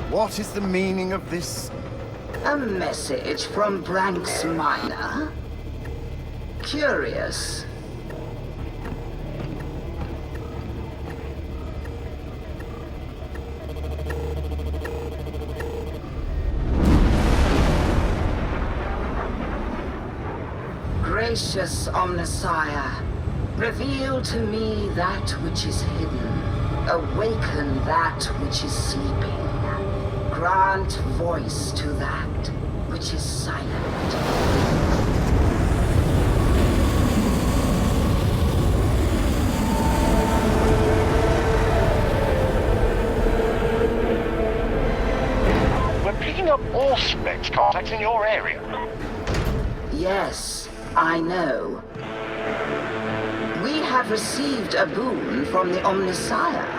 What is the meaning of this? A message from Branks Minor? Curious. Gracious Omnissiah, reveal to me that which is hidden. Awaken that which is sleeping. Grant voice to that which is silent. We're picking up all specs contacts in your area. Yes, I know. We have received a boon from the Omnissiah.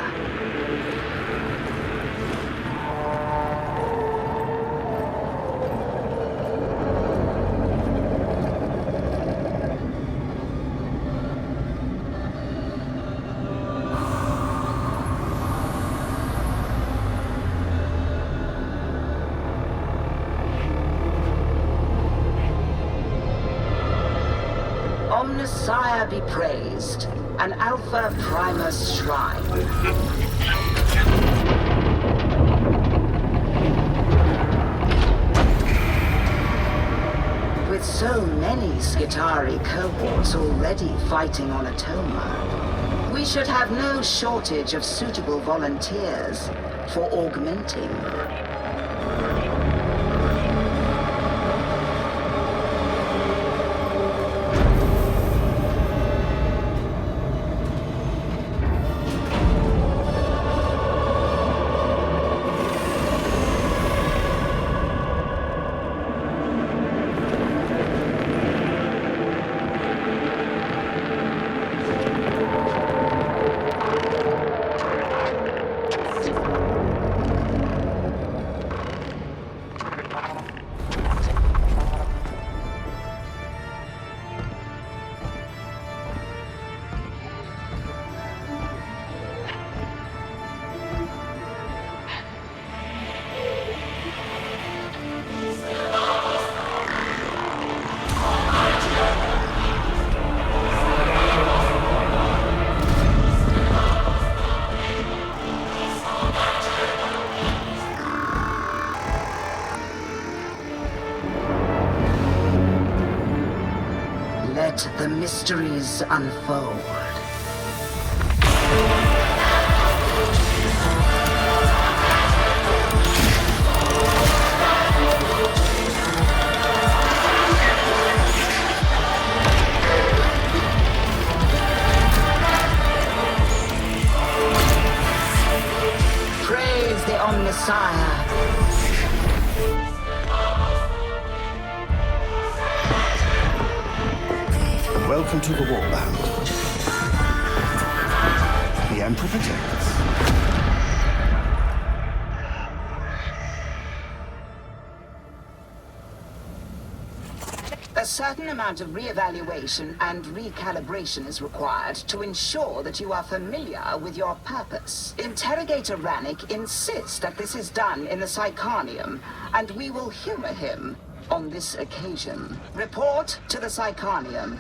Omnissiah be praised, an Alpha Primus shrine. With so many Skitarii cohorts already fighting on Atoma, we should have no shortage of suitable volunteers for augmenting. Let the mysteries unfold. Praise the Omnissiah. Welcome to the Warband. The Emperor protects. A certain amount of re-evaluation and recalibration is required to ensure that you are familiar with your purpose. Interrogator Rannick insists that this is done in the Psychonium, and we will humor him on this occasion. Report to the Psychonium.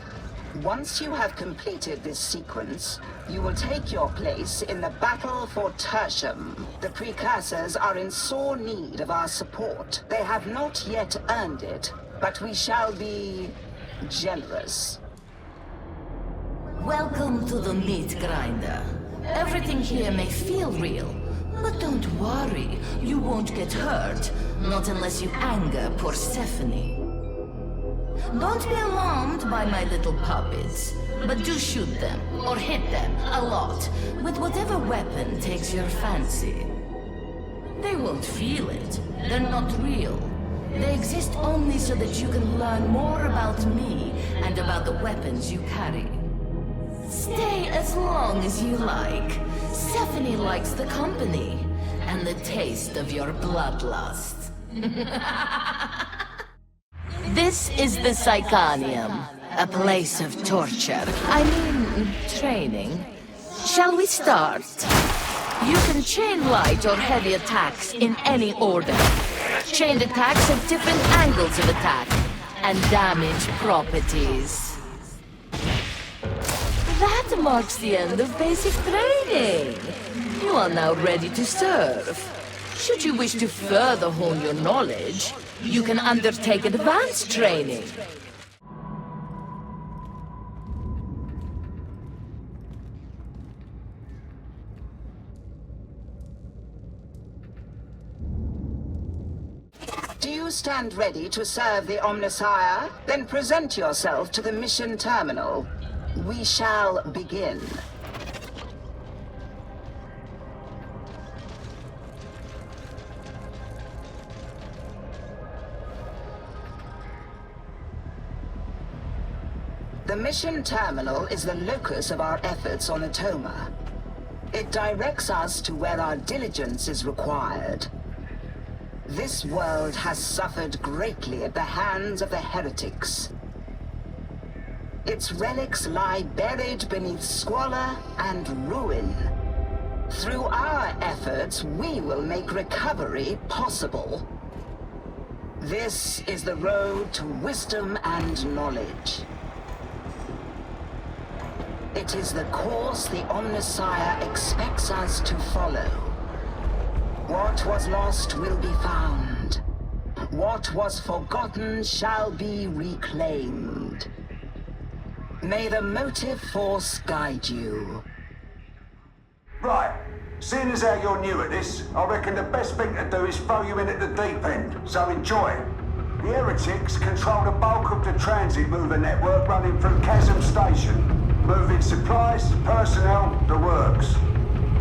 Once you have completed this sequence, you will take your place in the battle for Tertium. The precursors are in sore need of our support. They have not yet earned it, but we shall be generous. Welcome to the meat grinder. Everything here may feel real, but don't worry, you won't get hurt. Not unless you anger Persephone. Don't be alarmed by my little puppets, but do shoot them, or hit them, a lot, with whatever weapon takes your fancy. They won't feel it. They're not real. They exist only so that you can learn more about me and about the weapons you carry. Stay as long as you like. Persephone likes the company, and the taste of your bloodlust. This is the Psychonium, a place of torture. I mean, training. Shall we start? You can chain light or heavy attacks in any order. Chained attacks have different angles of attack and damage properties. That marks the end of basic training. You are now ready to serve. Should you wish to further hone your knowledge, you can undertake advanced training. Do you stand ready to serve the Omnissiah? Then present yourself to the mission terminal. We shall begin. The mission terminal is the locus of our efforts on Atoma. It directs us to where our diligence is required. This world has suffered greatly at the hands of the heretics. Its relics lie buried beneath squalor and ruin. Through our efforts, we will make recovery possible. This is the road to wisdom and knowledge. It is the course the Omnissiah expects us to follow. What was lost will be found. What was forgotten shall be reclaimed. May the motive force guide you. Right. Seeing as how you're new at this, I reckon the best thing to do is throw you in at the deep end, so enjoy. The heretics control the bulk of the transit mover network running through Chasm Station, moving supplies, personnel, the works.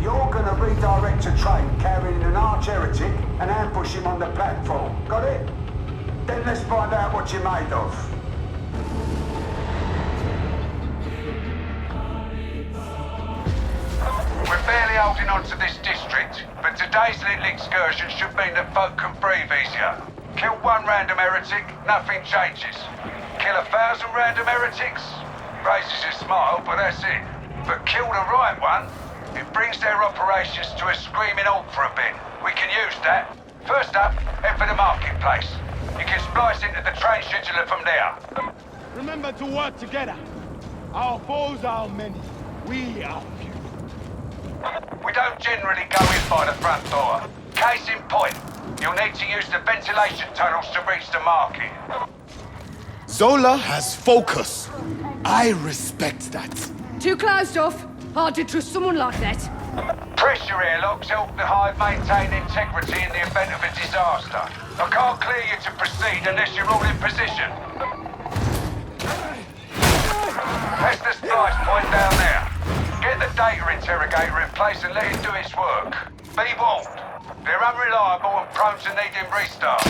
You're gonna redirect a train carrying an arch-heretic and ambush him on the platform. Got it? Then let's find out what you're made of. We're barely holding on to this district, but today's little excursion should mean that folk can breathe easier. Kill one random heretic, nothing changes. Kill 1,000 random heretics? Raises a smile, but that's it. But kill the right one, it brings their operations to a screaming halt for a bit. We can use that. First up, head for the marketplace. You can splice into the train scheduler from there. Remember to work together. Our foes are many. We are few. We don't generally go in by the front door. Case in point, you'll need to use the ventilation tunnels to reach the market. Zola has focus. I respect that. Too closed off. Hard to trust someone like that. Pressure airlocks help the hive maintain integrity in the event of a disaster. I can't clear you to proceed unless you're all in position. That's the splice point down there. Get the data interrogator in place and let it do its work. Be warned, they're unreliable and prone to needing restarts.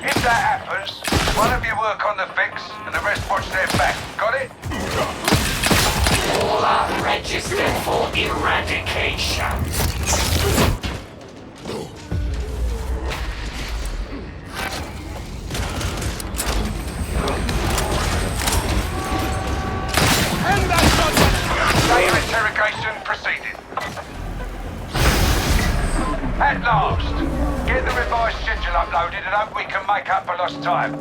If that happens, one of you work on the fix and the rest watch their back. Got it? All are registered for eradication. Data interrogation proceeding. At last, get the revised schedule uploaded and hope we can make up for lost time.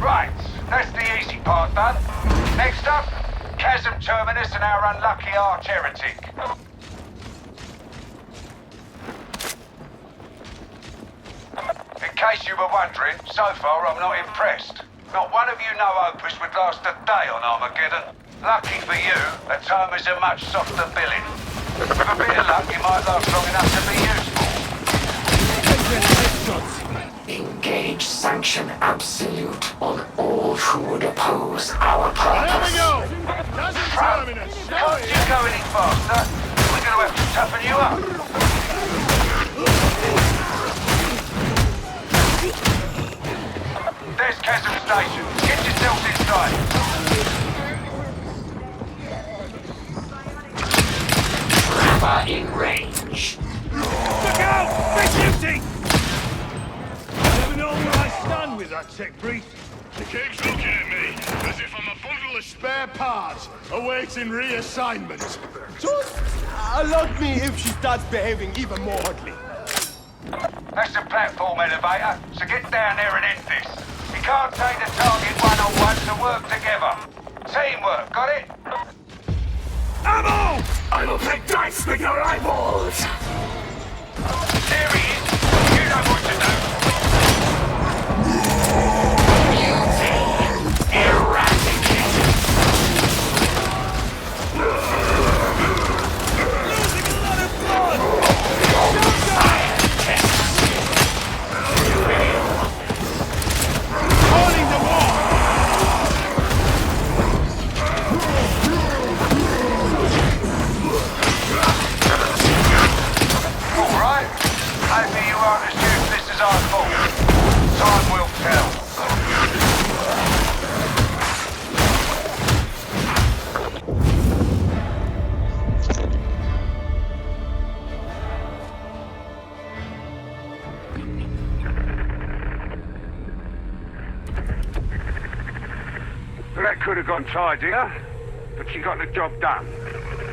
Right, that's the easy part done. Next up, Chasm Terminus and our unlucky arch-heretic. In case you were wondering, so far I'm not impressed. Not one of you know-opers would last a day on Armageddon. Lucky for you, Atoma's a much softer billing. With a bit of luck, you might last long enough to be useful. Engage sanction absolute on all who would oppose our purpose. There we go! Doesn't terminus! Can't you go any faster? We're going to have to toughen you up. There's Chasm Station. Get yourselves inside. Trapper in range. Look out! They're shooting! Never know where I stand with that tech brief. He keeps looking at me as if I'm a bundle of spare parts awaiting reassignment. Just alert me if she starts behaving even more oddly. That's the platform elevator, so get down there and end this. You can't take the target one-on-one, so work together. Teamwork, got it? Ammo! I will play dice with your eyeballs! There he is. You know what to do. Eradicated! Losing a lot of blood! Calling the war! All right. Maybe you aren't as useless as I thought. Time will tell. That could have gone tidier, but she got the job done.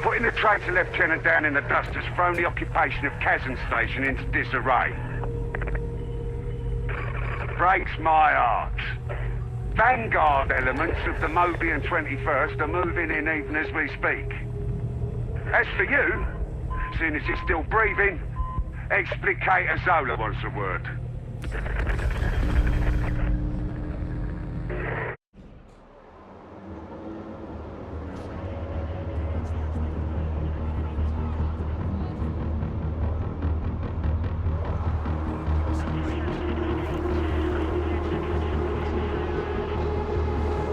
Putting the traitor lieutenant down in the dust has thrown the occupation of Kazan Station into disarray. Breaks my heart. Vanguard elements of the MoooVies 21st are moving in even as we speak. As for you, seeing as you're still breathing, Explicator Zola was the word.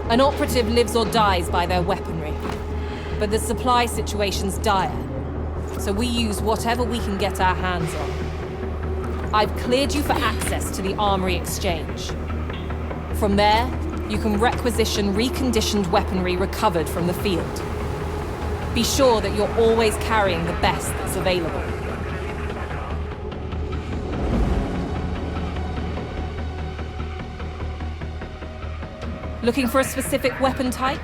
An operative lives or dies by their weaponry, but the supply situation's dire, so we use whatever we can get our hands on. I've cleared you for access to the Armory Exchange. From there, you can requisition reconditioned weaponry recovered from the field. Be sure that you're always carrying the best that's available. Looking for a specific weapon type?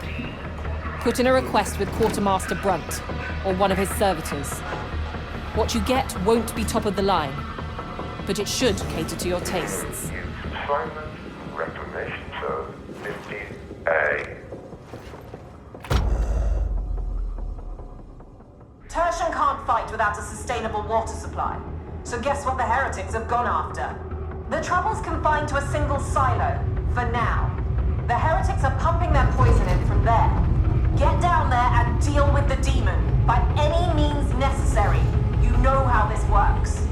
Put in a request with Quartermaster Brunt, or one of his servitors. What you get won't be top of the line, but it should cater to your tastes. Assignment Reclamation Zone 15A. Tertian can't fight without a sustainable water supply, so guess what the heretics have gone after? The trouble's confined to a single silo, for now. The heretics are pumping their poison in from there. Get down there and deal with the demon, by any means necessary. You know how this works.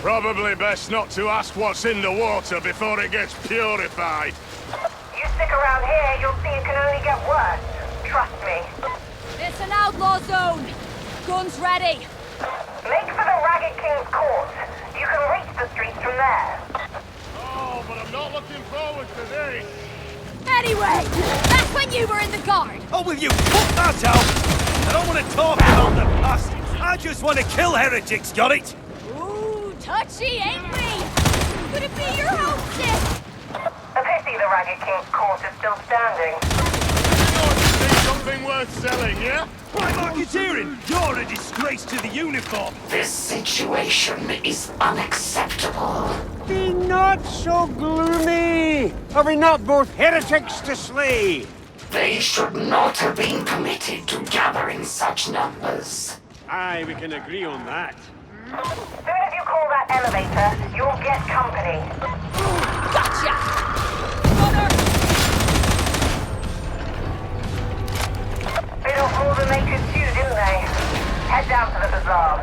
Probably best not to ask what's in the water before it gets purified. You stick around here, you'll see it can only get worse. Trust me. It's an outlaw zone. Guns ready. Make for the Ragged King's court. You can reach the streets from there. Oh, but I'm not looking forward to this. Anyway, that's when you were in the guard. Oh, will you put that out? I don't want to talk about the past. I just want to kill heretics, got it? Ooh, touchy, ain't we? Could it be your hostess? A pity the Ragged King's court is still standing. Something worth selling, yeah? Why, Marketeering? You're a disgrace to the uniform. This situation is unacceptable. Be not so gloomy. Are we not both heretics to slay? They should not have been permitted to gather in such numbers. Aye, we can agree on that. Soon as you call that elevator, you'll get company. Gotcha! Bit off more than they could chew, didn't they? Head down to the bazaar.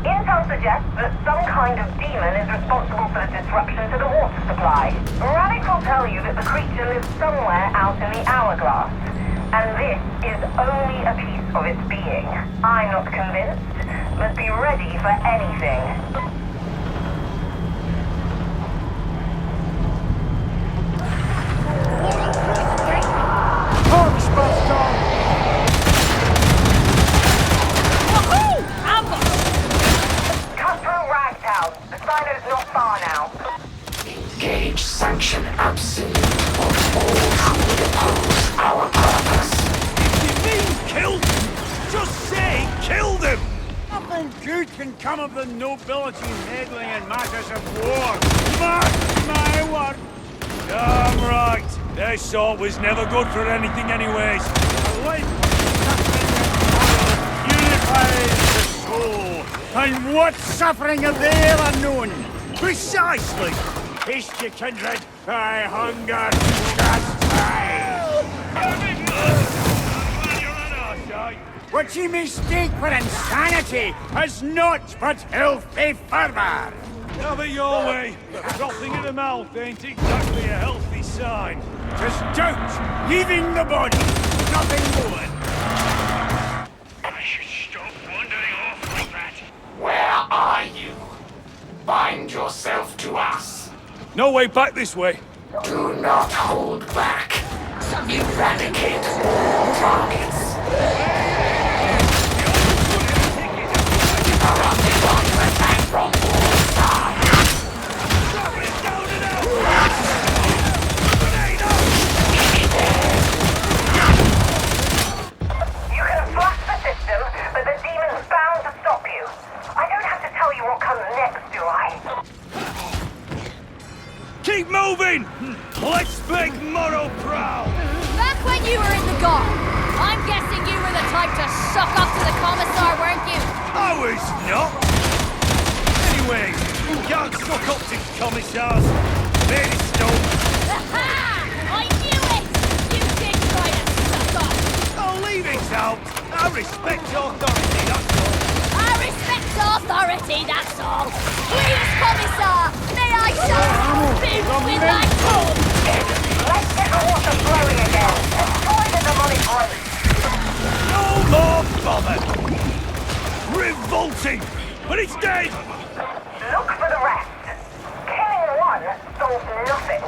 Intel suggests that some kind of demon is responsible for the disruption to the water supply. Radix will tell you that the creature lives somewhere out in the hourglass, and this is only a piece of its being. I'm not convinced, but be ready for anything. absolute on all who would oppose our purpose. If you mean killed them, just say kill them! Nothing good can come of the nobility meddling in matters of war. Mark my word. Damn right. Their sort was never good for anything anyways. A life unifies the soul. And what suffering have they ever known? Precisely! Haste, ye kindred, I hunger to chastise. What ye mistake for insanity has naught but healthy fervour. Have it your way. Frothing in the mouth ain't exactly a healthy sign. Just doubt, leaving the body, nothing more. I should stop wandering off like that. Where are you? Bind yourself to us. No way back this way. Do not hold back. Eradicate all targets. Corrupted ones attack from all sides. You can flush the system, but the demon's bound to stop you. I don't have to tell you what comes next, do I? Keep moving! Let's make Morrow proud! Back when you were in the guard, I'm guessing you were the type to suck up to the commissar, weren't you? I was not! Anyway, you can't suck up to commissars. Made it stone. Aha! I knew it! You did try to suck up! Oh, leave it out! I respect authority, that's all. I respect authority, that's all. Please, commissar, may I speak with my coat? Let's get the water flowing again. Destroy the demonic growth. No more bother! Revolting! But it's dead! Look for the rest. Killing one solves nothing.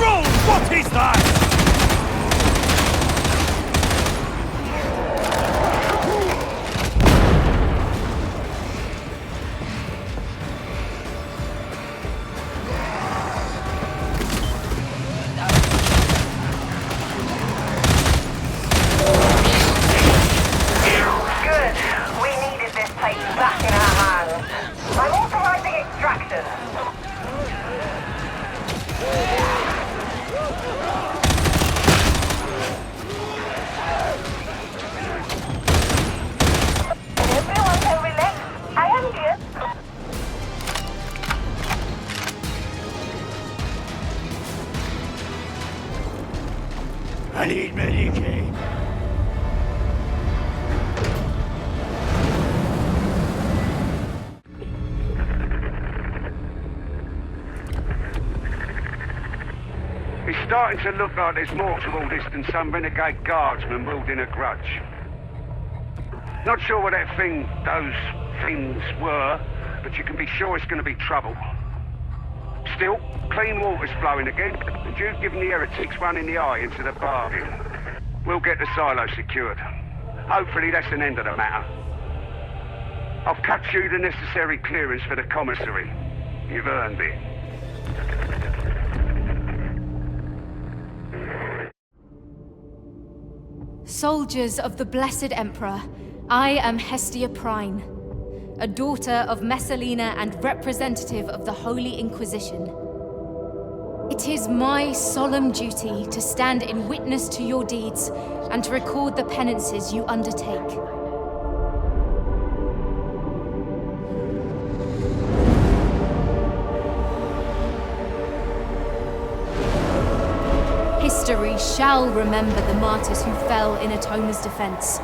Roll! What is that? Good. We needed this place back in our hands. I'm authorizing extraction. Everyone can relax. I am here. I need Medicaid. It's starting to look like there's more to all this than some renegade guardsman wielding a grudge. Not sure what those things were, but you can be sure it's going to be trouble. Still, clean water's flowing again, and you've given the heretics one in the eye into the bargain. We'll get the silo secured. Hopefully that's an end of the matter. I've cut you the necessary clearance for the commissary. You've earned it. Soldiers of the Blessed Emperor, I am Hestia Prine, a daughter of Messalina and representative of the Holy Inquisition. It is my solemn duty to stand in witness to your deeds and to record the penances you undertake. History shall remember the martyrs who fell in Atoma's defense.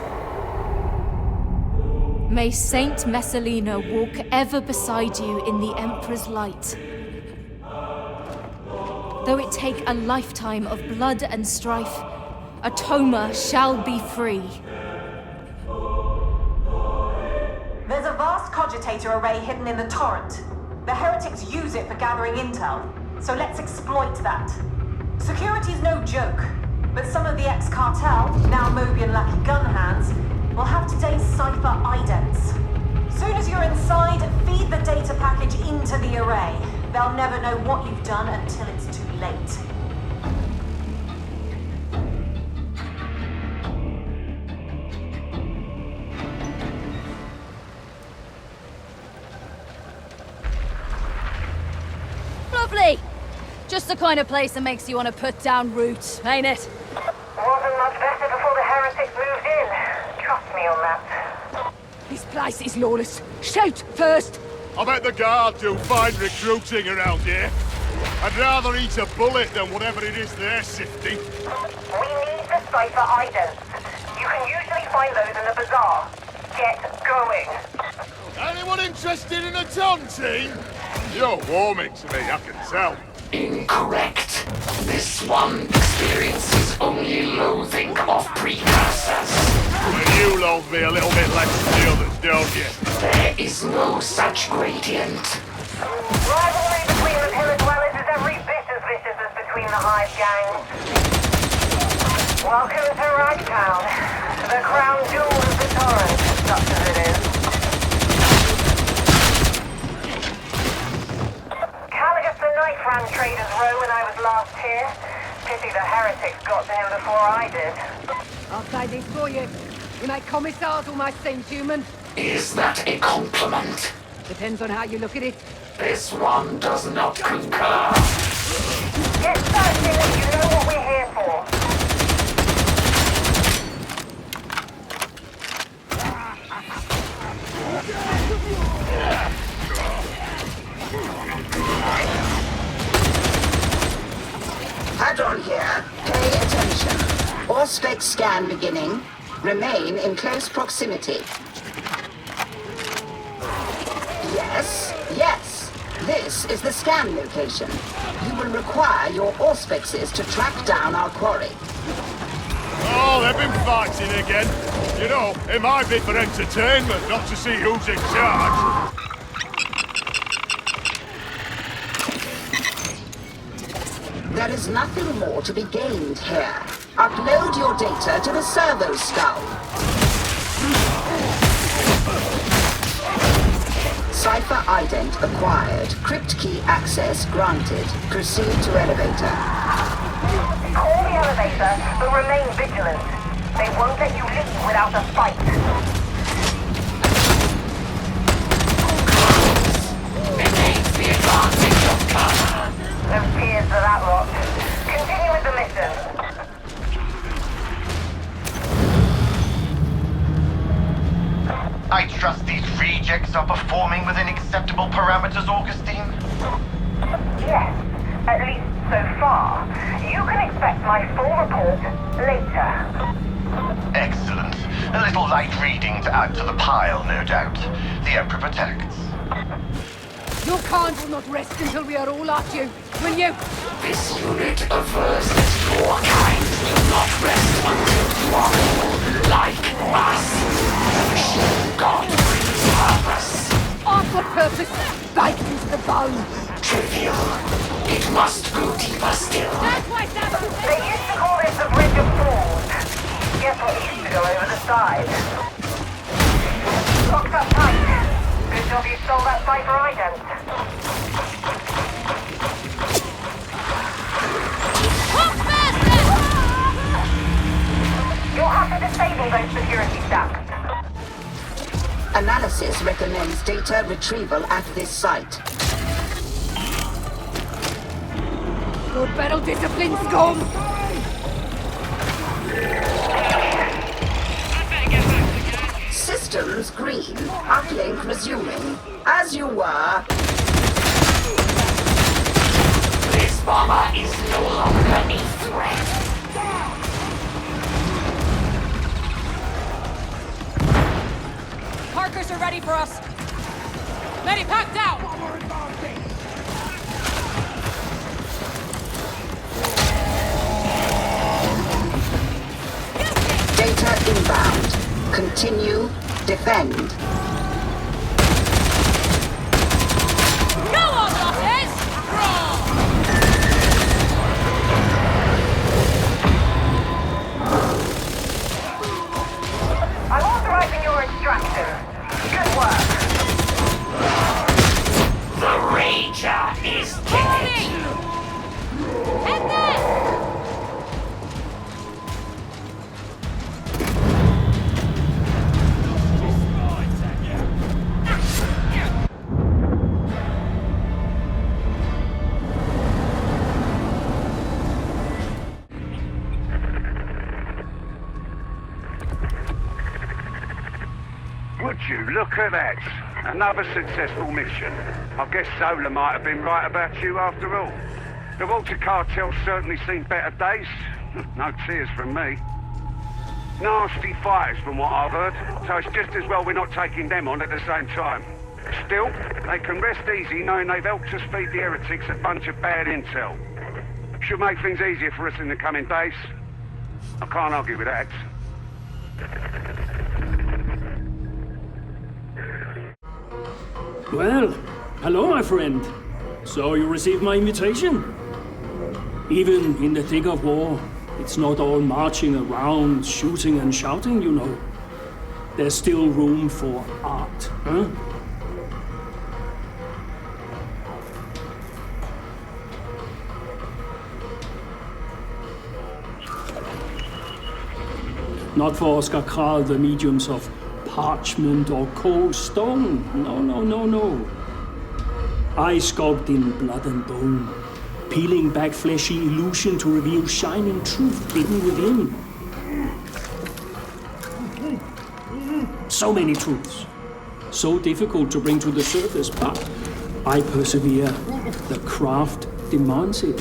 May Saint Messalina walk ever beside you in the Emperor's light. Though it take a lifetime of blood and strife, Atoma shall be free. There's a vast cogitator array hidden in the torrent. The heretics use it for gathering intel, so let's exploit that. Security's no joke, but some of the ex-cartel, now Mobian lucky gun hands, will have today's cipher idents. Soon as you're inside, feed the data package into the array. They'll never know what you've done until it's too late. Lovely! Just the kind of place that makes you want to put down roots, ain't it? Wasn't much better before the heretics moved in. Trust me on that. This place is lawless. Shout first! I bet the guard do fine recruiting around here. I'd rather eat a bullet than whatever it is they're sifting. We need the cipher idents. You can usually find those in the bazaar. Get going. Anyone interested in a tontine? You're warming to me, I can tell. Incorrect. This one experiences only loathing of precursors. But you loathe me a little bit less than the others, don't you? There is no such gradient. Rivalry between the pillar dwellers is every bit as vicious as between the hive gangs. Welcome to Ragtown, the crown jewel of the torrent, such as it is. Caligus the Knife ran Trader's Row when I was last here. Pity the heretics got to him before I did. I'll say this for you. You make commissars almost seem human. Is that a compliment? Depends on how you look at it. This one does not concur. Get searching, you know what we're here for. Add-on here. Pay attention. Auspex scan beginning. Remain in close proximity. Yes, yes. This is the scan location. You will require your auspexes to track down our quarry. Oh, they've been fighting again. You know, it might be for entertainment, not to see who's in charge. There is nothing more to be gained here. Upload your data to the servo skull. Cipher ident acquired. Crypt key access granted. Proceed to elevator. Call the elevator, but remain vigilant. They won't let you leave without a fight. Negates the advantage of cover. No tears for that lot. Continue with the mission. I trust these rejects are performing within acceptable parameters, Augustine? Yes, at least so far. You can expect my full report later. Excellent. A little light reading to add to the pile, no doubt. The Emperor protects. Your kind will not rest until we are all at you, will you? This unit avers that your kind will not rest until you are all like us. The machine god brings purpose. On what purpose? Baked into the bone. Trivial. It must go deeper still. They used to call this the Bridge of Fools. Guess what used to go over the side? Locked up tight. Good job you stole that cipher ident. You'll have to disable those security stacks. Analysis recommends data retrieval at this site. Your battle discipline's gone. Systems green. Uplink resuming. As you were. This bomber is no longer a threat. Parkers are ready for us. Medipack down! Data inbound. Continue. Defend. Go on, Lopez! I'm authorizing your extraction. Good work. The Rager is Would you look at that? Another successful mission. I guess Zola might have been right about you after all. The water cartel's certainly seen better days. No tears from me. Nasty fighters from what I've heard, so it's just as well we're not taking them on at the same time. Still, they can rest easy knowing they've helped us feed the heretics a bunch of bad intel. Should make things easier for us in the coming days. I can't argue with that. Well, hello, my friend. So you received my invitation? Even in the thick of war, it's not all marching around, shooting and shouting, you know. There's still room for art, huh? Not for Oscar Kral, the mediums of parchment or cold stone. No, no, no, no. I sculpt in blood and bone, peeling back fleshy illusion to reveal shining truth hidden within. So many truths, so difficult to bring to the surface, but I persevere. The craft demands it.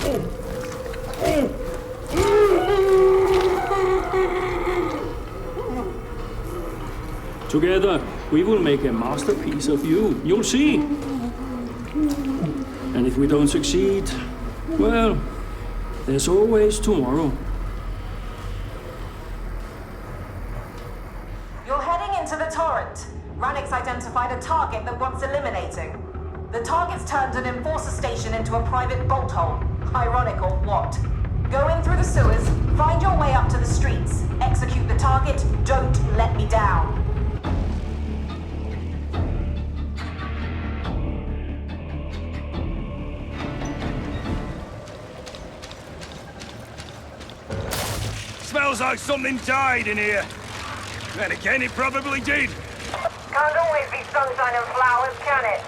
Together, we will make a masterpiece of you. You'll see. And if we don't succeed, well, there's always tomorrow. You're heading into the torrent. Rannick's identified a target that wants eliminating. The target's turned an enforcer station into a private bolt hole. Ironic or what? Go in through the sewers, find your way up to the streets, execute the target, don't let me down. Smells like something died in here. Then again, it probably did. Can't always be sunshine and flowers, can it?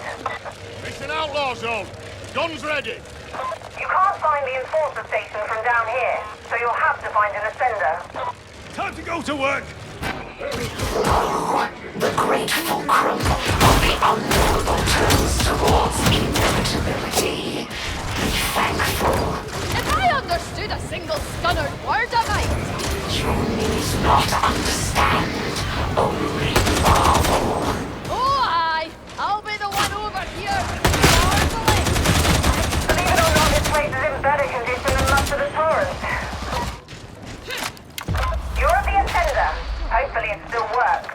It's an outlaw zone. Guns ready. You can't find the enforcer station from down here, so you'll have to find an ascender. Time to go to work. The great fulcrum of the unknowable turns towards inevitability. Be thankful. If I understood a single scunnered word of it. You need not understand, only marvel. Oh, aye. I'll be the one over here. Marveling. Believe it or not, this place is in better condition than much of the torrent. You're at the ascender. Hopefully it still works.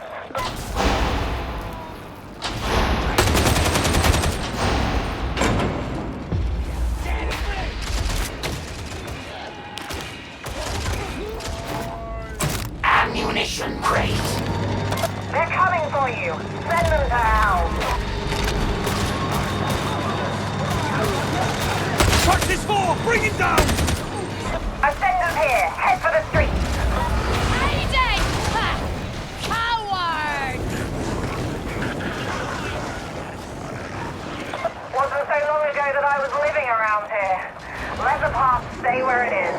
Ammunition crate. They're coming for you. Send them to hell. What's this for? Bring it down! Ascenders here. Head for the streets. Hiding! Ha! Coward! Wasn't so long ago that I was living around here. Let the past stay where it is.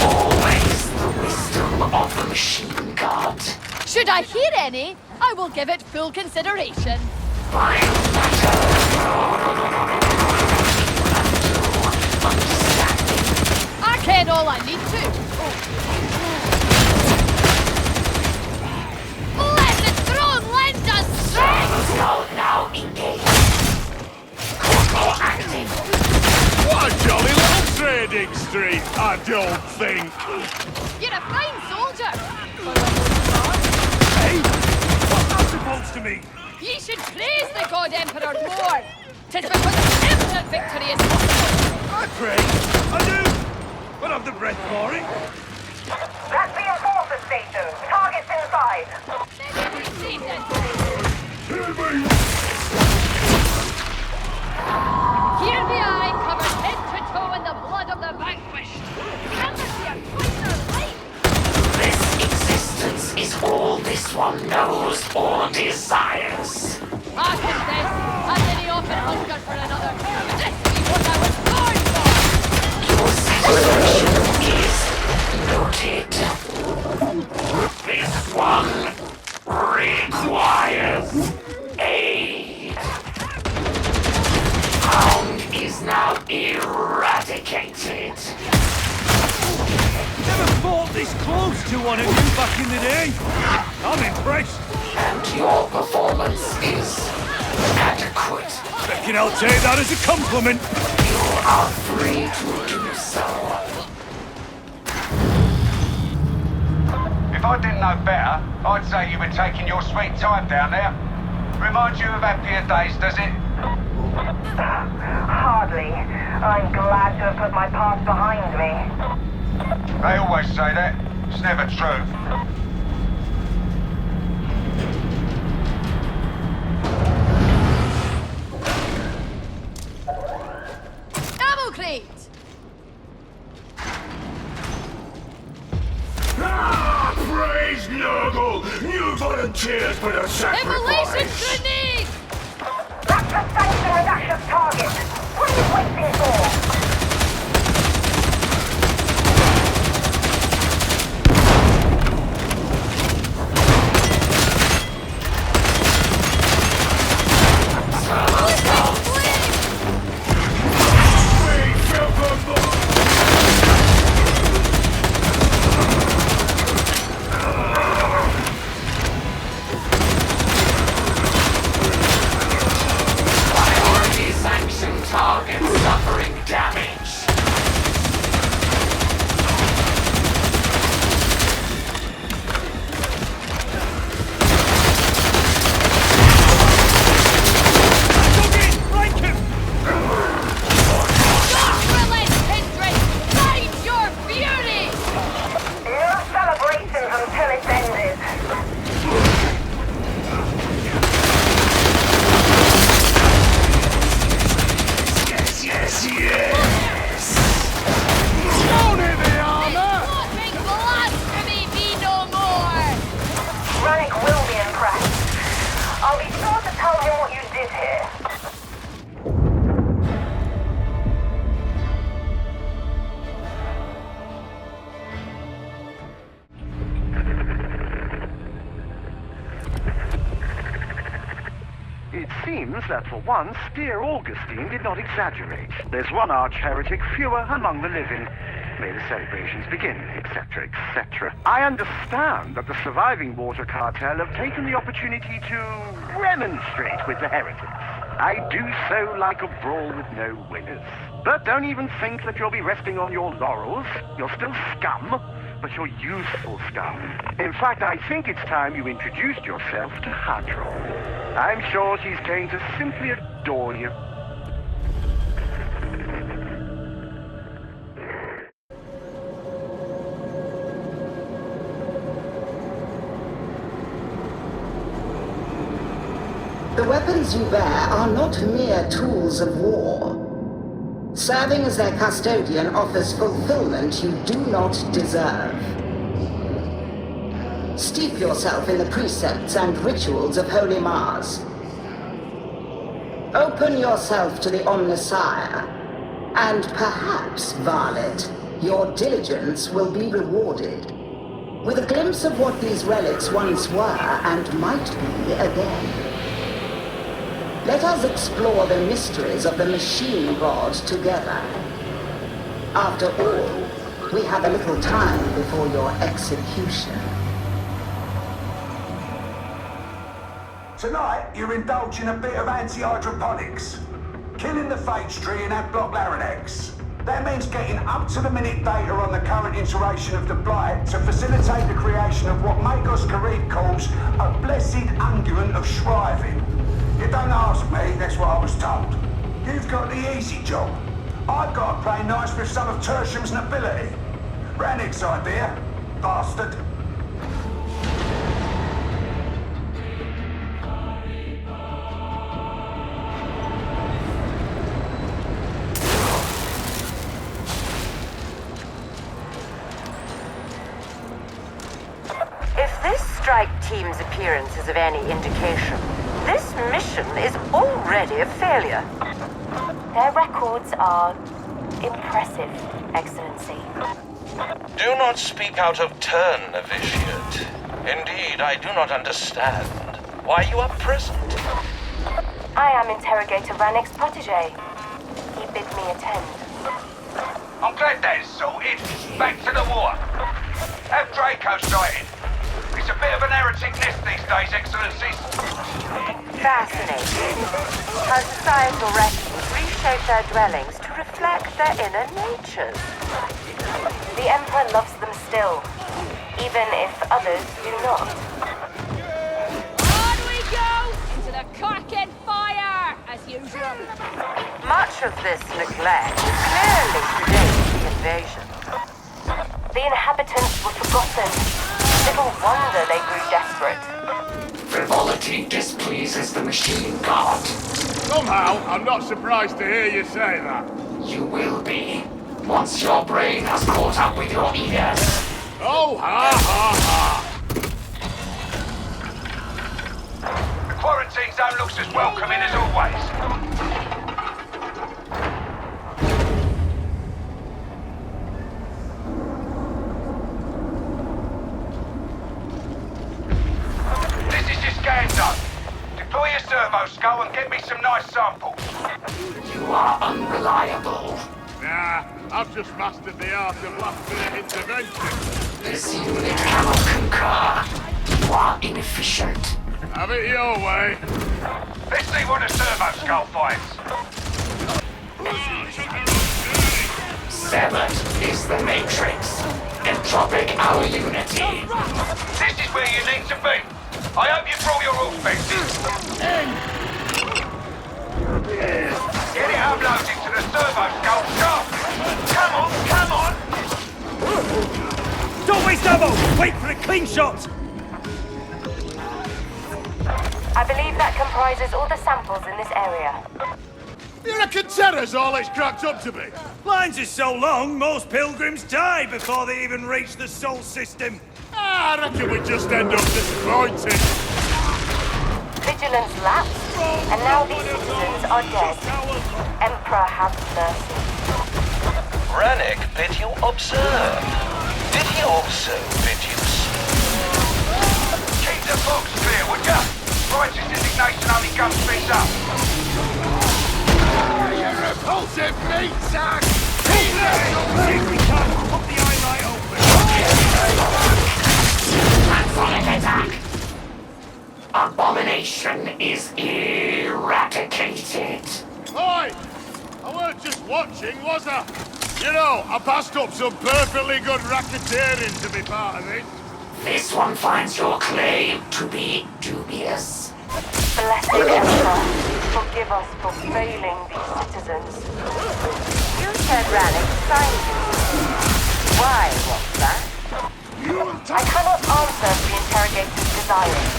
Always the wisdom of the machine god. Should I hear any, I will give it full consideration. I ken all I need to. Let the throne lend us strength! Now engage. Corporal active. What a jolly little trading street, I don't think. You're a fine soldier. Hey! What's that supposed to mean? Ye should praise the God Emperor more. 'Tis because imminent victory is possible. I pray. I do. But I've the breath for it. That's the enforcer station. Target's inside. Here be I, covered head to toe in the blood of the vanquished. Remember to your queen or life. This existence is all this one knows or desires. I confess, I didn't often hunger for another. This be what I was born for. Your satisfaction is noted. This this close to one of you back in the day. I'm impressed. And your performance is adequate. Reckon I'll take that as a compliment. You are free to do so. If I didn't know better, I'd say you were taking your sweet time down there. Reminds you of happier days, does it? Hardly. I'm glad to have put my past behind me. They always say that. It's never true. Double crate! Praise Nurgle! New volunteers for the sacrifice! Immolation grenade! That's the sanction reduction target. What are you waiting for? It seems that for once, dear Augustine did not exaggerate. There's one arch-heretic fewer among the living. May the celebrations begin, etc., etc. I understand that the surviving water cartel have taken the opportunity to remonstrate with the heretics. I do so like a brawl with no winners. But don't even think that you'll be resting on your laurels. You're still scum, but you're useful scum. In fact, I think it's time you introduced yourself to Hadron. I'm sure she's going to simply adore you. The weapons you bear are not mere tools of war. Serving as their custodian offers fulfillment you do not deserve. Steep yourself in the precepts and rituals of Holy Mars. Open yourself to the Omnissiah, and perhaps, Varlet, your diligence will be rewarded. With a glimpse of what these relics once were and might be again. Let us explore the mysteries of the machine god together. After all, we have a little time before your execution. Tonight, you're indulging a bit of anti-hydroponics. Killing the phage tree and adblock larynx. That means getting up-to-the-minute data on the current iteration of the blight to facilitate the creation of what Magos Karib calls a blessed unguent of shriving. You don't ask me, that's what I was told. You've got the easy job. I've got to play nice with some of Tertium's nobility. Rannick's idea, bastard. If this strike team's appearance is of any indication, this mission is already a failure. Their records are impressive, Excellency. Do not speak out of turn, Novitiate. Indeed, I do not understand why you are present. I am Interrogator Rannick's protege. He bid me attend. I'm glad that is sorted. Back to the war. Have Draco sighted. It's a bit of an heretic nest these days, Excellencies. Fascinating. How societal refuge reshape their dwellings to reflect their inner natures. The Emperor loves them still, even if others do not. On we go! Into the cracking fire, as usual. Much of this neglect clearly predates the invasion. The inhabitants were forgotten. Little wonder they grew desperate. Frivolity displeases the machine god. Somehow, I'm not surprised to hear you say that. You will be, once your brain has caught up with your ears. Oh, ha, ha, ha! The quarantine zone looks as welcoming as always. Deploy your servo skull and get me some nice samples. You are unreliable. Nah, I've just mastered the art of last-minute intervention. This unit cannot concur. You are inefficient. Have it your way. Let's see what a servo skull finds. Severed is the Matrix. Entropic our unity. This is where you need to be. I hope you brought your offenses. Get it uploaded to the servo skull sharp. Come on! Don't waste ammo! Wait for a clean shot! I believe that comprises all the samples in this area. You reckon terror's all it's cracked up to be? Lines are so long, most pilgrims die before they even reach the Sol system. I reckon we just end up disappointed. Vigilance lapsed, and now these citizens are dead. Emperor have mercy. Rannick bid you observe. Did he also bid you Keep the box clear, would ya? Righteous indignation only comes things up. You repulsive meat sack! See if we can put the eye light open. Transonic attack. Abomination is eradicated. Oi! I weren't just watching, was I? You know, I passed up some perfectly good racketeering to be part of this. This one finds your claim to be dubious. Blessed Emperor, forgive us for failing these citizens. You said Rannick scientist. Why was that? I cannot answer the interrogator's desires,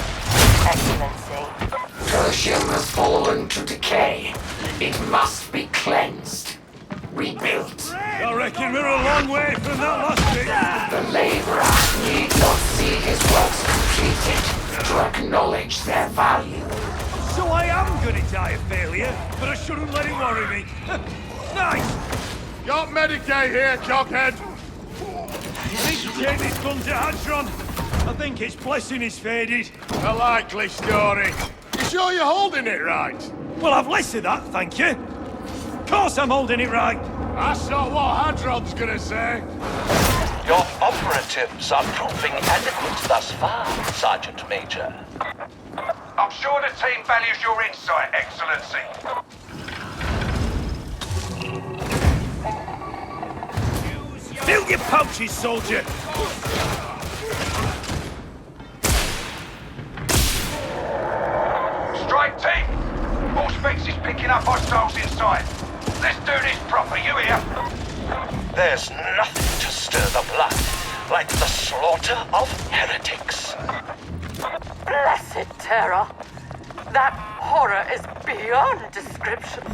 Excellency. Tertium has fallen to decay. It must be cleansed. Rebuilt. I reckon we're a long way from that last bit. The laborer need not see his works completed to acknowledge their value. So I am gonna die of failure, but I shouldn't let it worry me. Nice! Got Medicaid here, cockhead! You need to take this gun to Hadron. I think its blessing is faded. A likely story. You sure you're holding it right? Well, I've less of that, thank you. Of course I'm holding it right. That's not what Hadron's gonna say. Your operatives are proving adequate thus far, Sergeant Major. I'm sure the team values your insight, Excellency. Fill your pouches, soldier! Strike team! Auspex is picking up hostiles inside. Let's do this proper, you hear? There's nothing to stir the blood like the slaughter of heretics. Blessed terror. That horror is beyond description.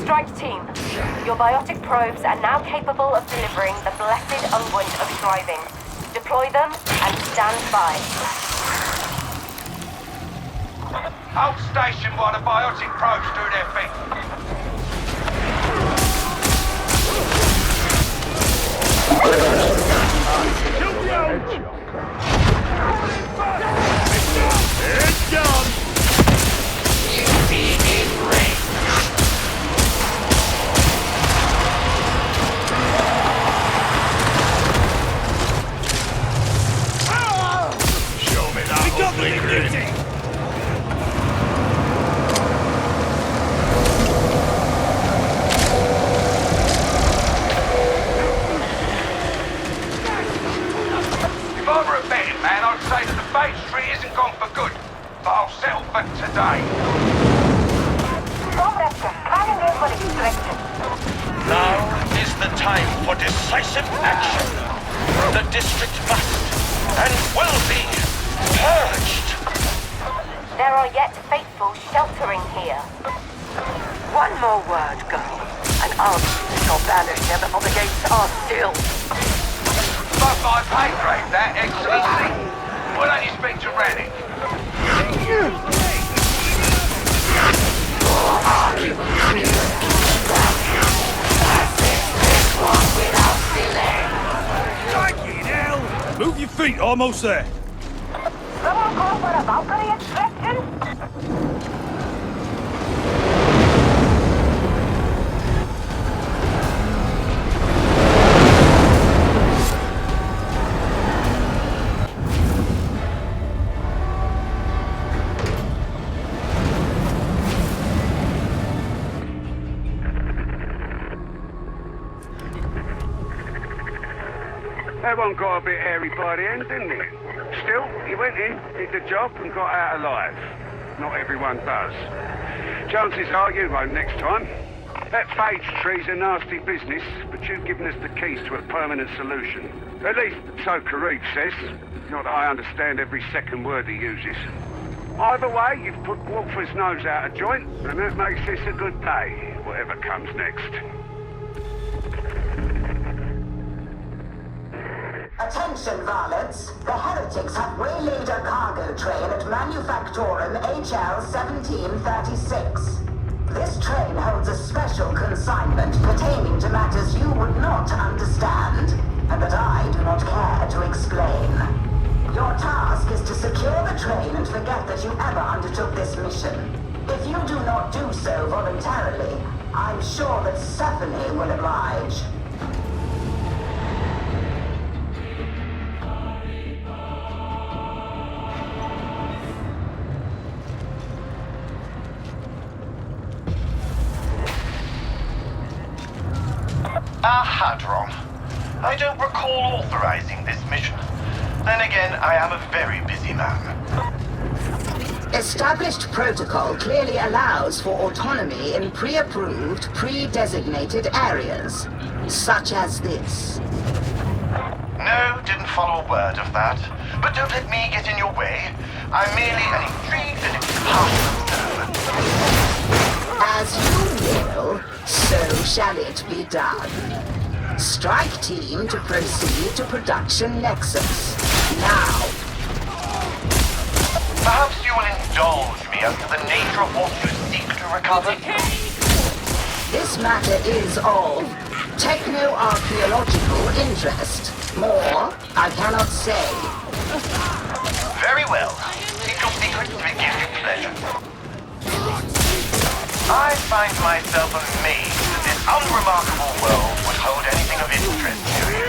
Strike team, your biotic probes are now capable of delivering the blessed unguent of striving. Deploy them and stand by. Hold station while the biotic probes do their thing. It's gone! Unity in range. time for decisive action. The district must and will be purged. There are yet faithful sheltering here. One more word, girl, and I'll shall banish them before the gates are sealed. Above my pay grade, that, Excellency. Why don't you speak to Rannick? Your argument clear. Assist this one without delay. Fucking hell! Move your feet, almost there. Someone call for a Valkyrie extraction? That one got a bit hairy by the end, didn't it? Still, he went in, did the job, and got out alive. Not everyone does. Chances are you won't next time. That phage tree's a nasty business, but you've given us the keys to a permanent solution. At least, so Karib says. Not that I understand every second word he uses. Either way, you've put Wolfer's nose out of joint, and that makes this a good day, whatever comes next. Attention, varlets. The heretics have waylaid a cargo train at Manufactorum HL 1736. This train holds a special consignment pertaining to matters you would not understand, and that I do not care to explain. Your task is to secure the train and forget that you ever undertook this mission. If you do not do so voluntarily, I'm sure that Stephanie will oblige. Hadron. I don't recall authorizing this mission. Then again, I am a very busy man. Established protocol clearly allows for autonomy in pre-approved, pre-designated areas, such as this. No, didn't follow a word of that. But don't let me get in your way. I'm merely an intrigued and impassioned servant. As you will, so shall it be done. Strike team to proceed to production nexus. Now. Perhaps you will indulge me as to the nature of what you seek to recover? This matter is of techno-archaeological interest. More, I cannot say. Very well. Keep your secrets with gift pleasure. I find myself amazed that this unremarkable world would hold anything of interest to you.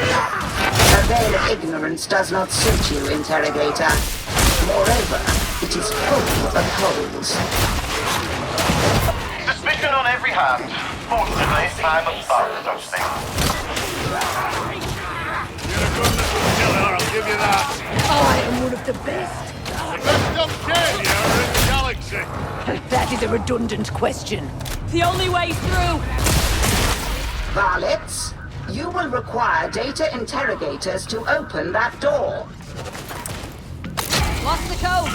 A veil of ignorance does not suit you, interrogator. Moreover, it is full of holes. Suspicion on every hand. Fortunately, I'm above such things. You're a good little killer, I'll give you that. I am one of the best. The best dumb carrier in the galaxy. That is a redundant question. The only way through! Varlets, you will require data interrogators to open that door. What's the code?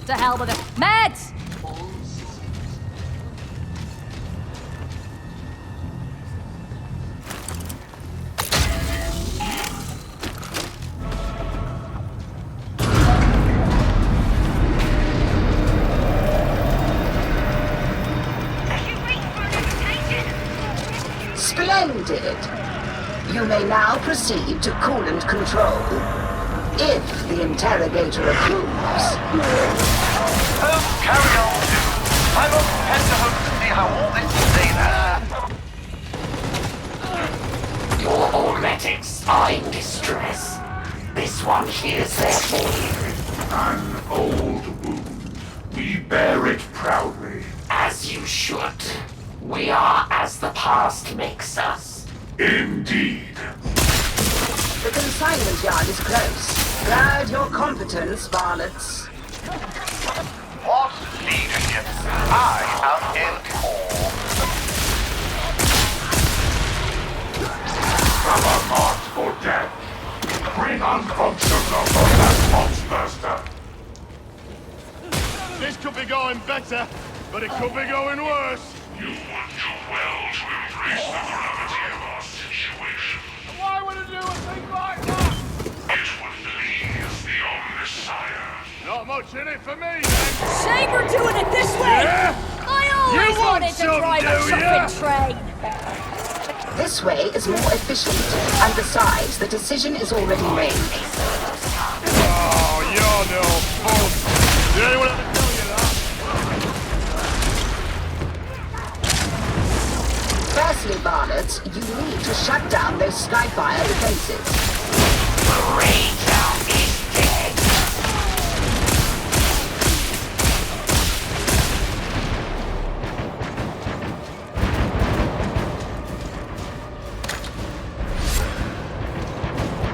To hell with it. Meds! Splendid! You may now proceed to coolant control. If the interrogator approves. Oh, carry on. I'm on tenterhooks to see how all this stays. Your auretics are in distress. This one hears their pain. An old wound. We bear it proudly. As you should. We are as the past makes us. Indeed. The consignment yard is close. Guard your competence, varlets. What leadership? I am in awe. Unconscionable, that monster. This could be going better, but it could be going worse. You want your well to embrace the gravity of our situation. Why would it do a thing like that? It would please the Omnissiah. Not much in it for me, then. Shame we're doing it this way! Yeah? I always You want wanted to some, drive a do trucking train! This way is more efficient, and besides, the decision is already made. Oh, you're no fun. Did anyone ever tell you that? Firstly, Barnett, you need to shut down those Skyfire defenses. The Ranger is dead.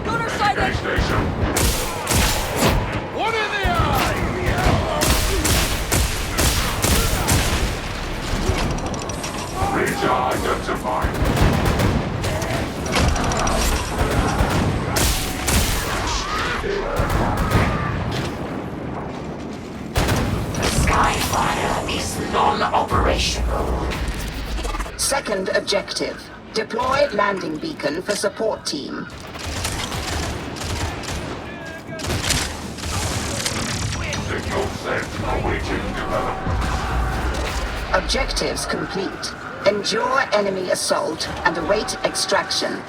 Gunner sighted! One in the eye! Ranger identified. The Skyfire is non-operational. Second objective. Deploy landing beacon for support team. Signal set awaiting development. Objectives complete. Endure enemy assault and await extraction.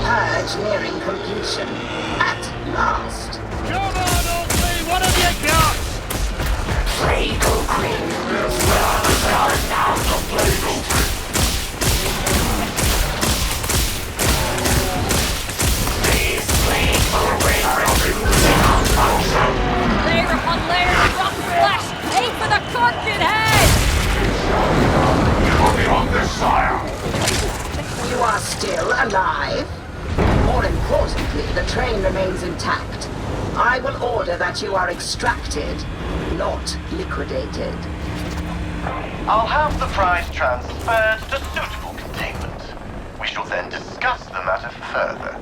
Purge nearing completion. At last. Come on, Oakley, what have you got? Plago Green. Now the Plago Green. Please plead away Layer upon layer of rotten flesh! Aim for the corked head! Put me on this sire. You are still alive? More importantly, the train remains intact. I will order that you are extracted, not liquidated. I'll have the prize transferred to suitable containment. We shall then discuss the matter further.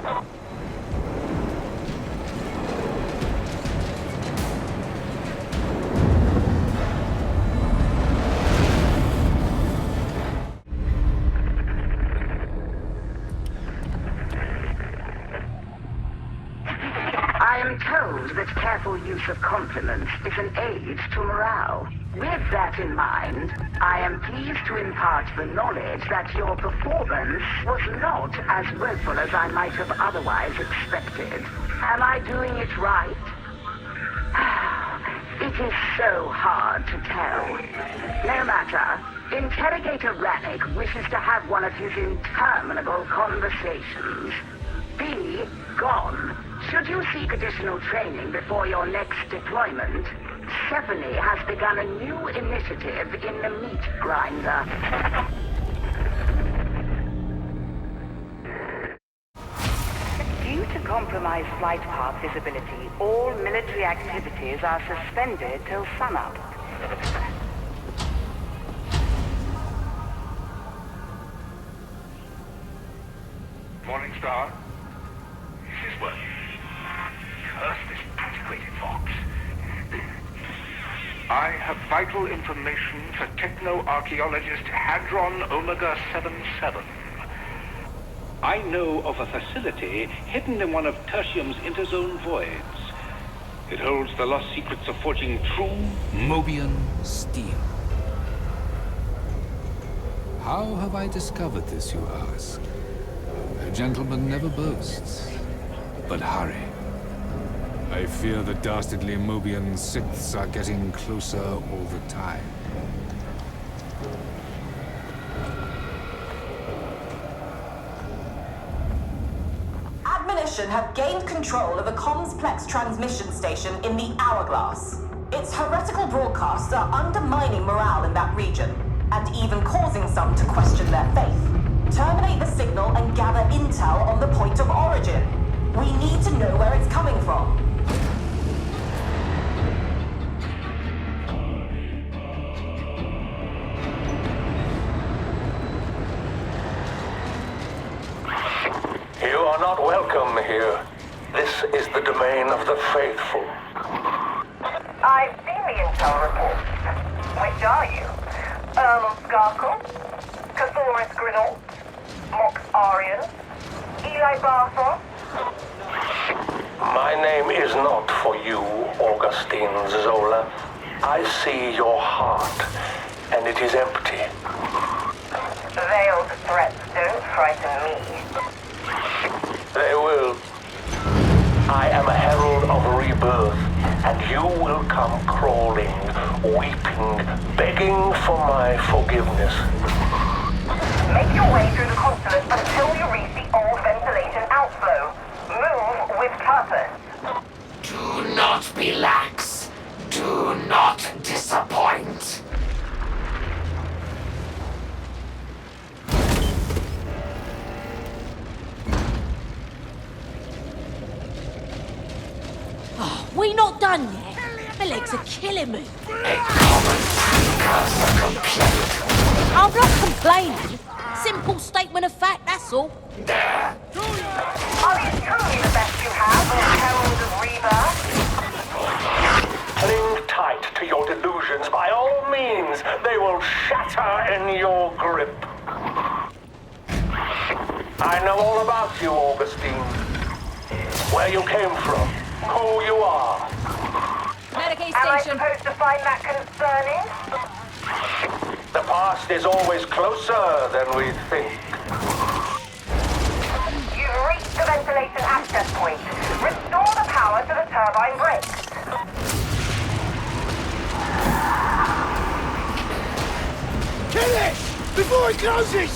I am told that careful use of compliments is an aid to morale. With that in mind, I am pleased to impart the knowledge that your performance was not as woeful as I might have otherwise expected. Am I doing it right? It is so hard to tell. No matter. Interrogator Rannick wishes to have one of his interminable conversations. Be gone. Should you seek additional training before your next deployment, Stephanie has begun a new initiative in the meat grinder. Due to compromised flight path visibility, all military activities are suspended till sunup. Morning Star. This is what? Curse this antiquated Vox. I have vital information for techno-archaeologist Hadron Omega 77. I know of a facility hidden in one of Tertium's interzone voids. It holds the lost secrets of forging true Mobian steel. How have I discovered this, you ask? A gentleman never boasts. But hurry. I fear the dastardly Mobian Siths are getting closer all the time. Admonition have gained control of a comms-plex transmission station in the Hourglass. Its heretical broadcasts are undermining morale in that region, and even causing some to question their faith. Terminate the signal and gather intel on the point of origin. We need to know where it's coming from. of the faithful. I've seen the intel reports. Which are you? Earl of Skarkle? Cathoris Grinald? Mox Arian? Eli Barthos? My name is not for you, Augustine Zola. I see your heart, and it is empty. Veiled threats don't frighten me. They will. I am a herald of rebirth, and you will come crawling, weeping, begging for my forgiveness. Make your way through the consulate until you reach the old ventilation outflow. Move with purpose. Do not be lax. Do not disappoint. Oh, we not done yet? My legs are killing me. A common precursor complaint. I'm not complaining. Simple statement of fact, that's all. There. Are these truly the best you have, or heralds of rebirth? Cling tight to your delusions. By all means, they will shatter in your grip. I know all about you, Augustine. Where you came from. Who you are. Medicaid Am I station. supposed to find that concerning? The past is always closer than we think. You've reached the ventilation access point. Restore the power to the turbine brakes. Kill it! Before it closes!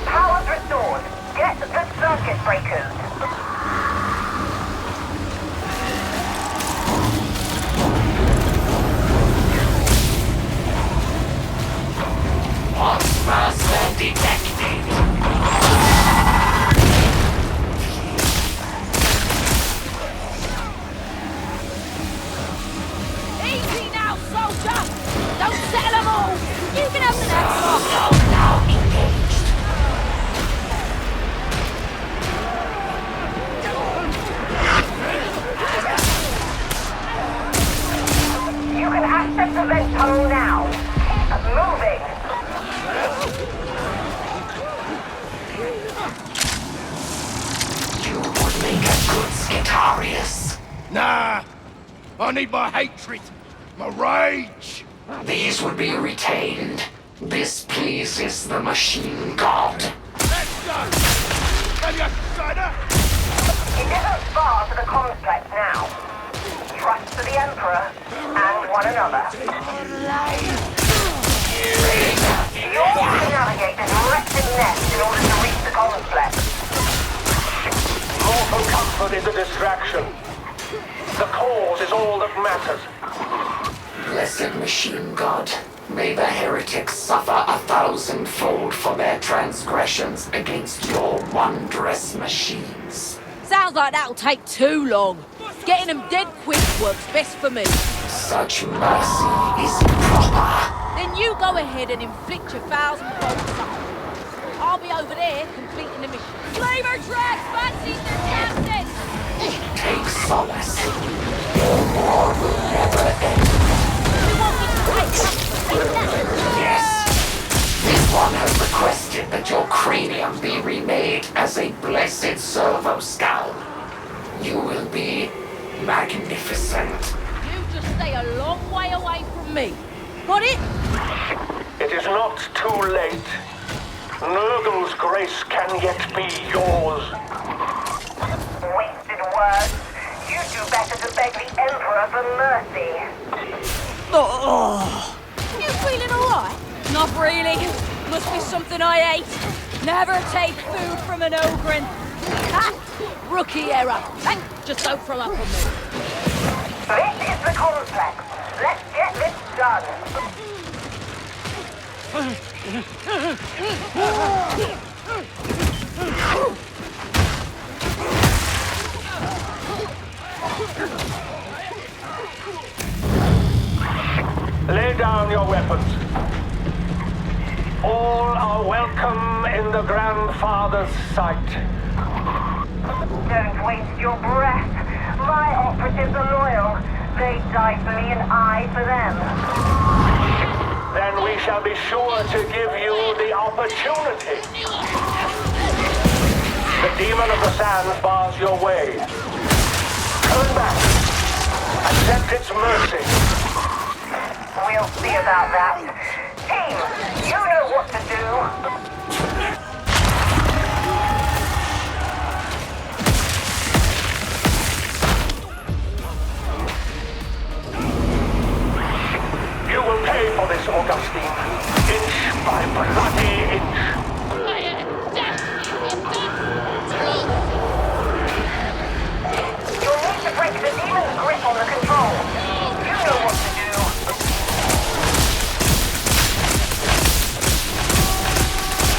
Power's restored. Get the circuit breakers. Monster detected. Easy now, soldier! Don't settle them all! You can have the next one! Now engaged. You can access the vent tunnel now. Keep moving. You would make a good Skitarius. Nah! I need my hatred, my rage! These would be retained. This pleases the machine god. Let's go! Have you cider? It isn't far to the complex now. Trust to the Emperor and one another. You'll have to navigate this wretched nest in order to reach the complex. Mortal comfort is a distraction. The cause is all that matters. Blessed machine god, may the heretics suffer 1,000-fold for their transgressions against your wondrous machines. Sounds like that'll take too long. Getting them dead quick works best for me. Such mercy is proper. Then you go ahead and inflict your 1,000-fold suffering. I'll be over there completing the mission. Flavor tracks, fancy the captain! Take solace. Your war will never end. You want me to take that? Yes. This one has requested that your cranium be remade as a blessed servo skull. You will be magnificent. You just stay a long way away from me. Got it? It is not too late. Nurgle's grace can yet be yours. Wasted words. You do better to beg the Emperor for mercy. Oh. You feeling alright? Not really. Must be something I ate. Never take food from an ogre and... Ha! Rookie error. Just don't throw up on me. This is the complex. Let's get this done. Lay down your weapons. All are welcome in the Grandfather's sight. Don't waste your breath. My operatives are loyal. They die for me and I for them. Then we shall be sure to give you the opportunity. The demon of the sands bars your way. Turn back. Accept its mercy. We'll see about that. Team, you know what to do. You will pay for this, Augustine. Inch by bloody inch. You'll need to break the demon's grip on the control. You know what to do.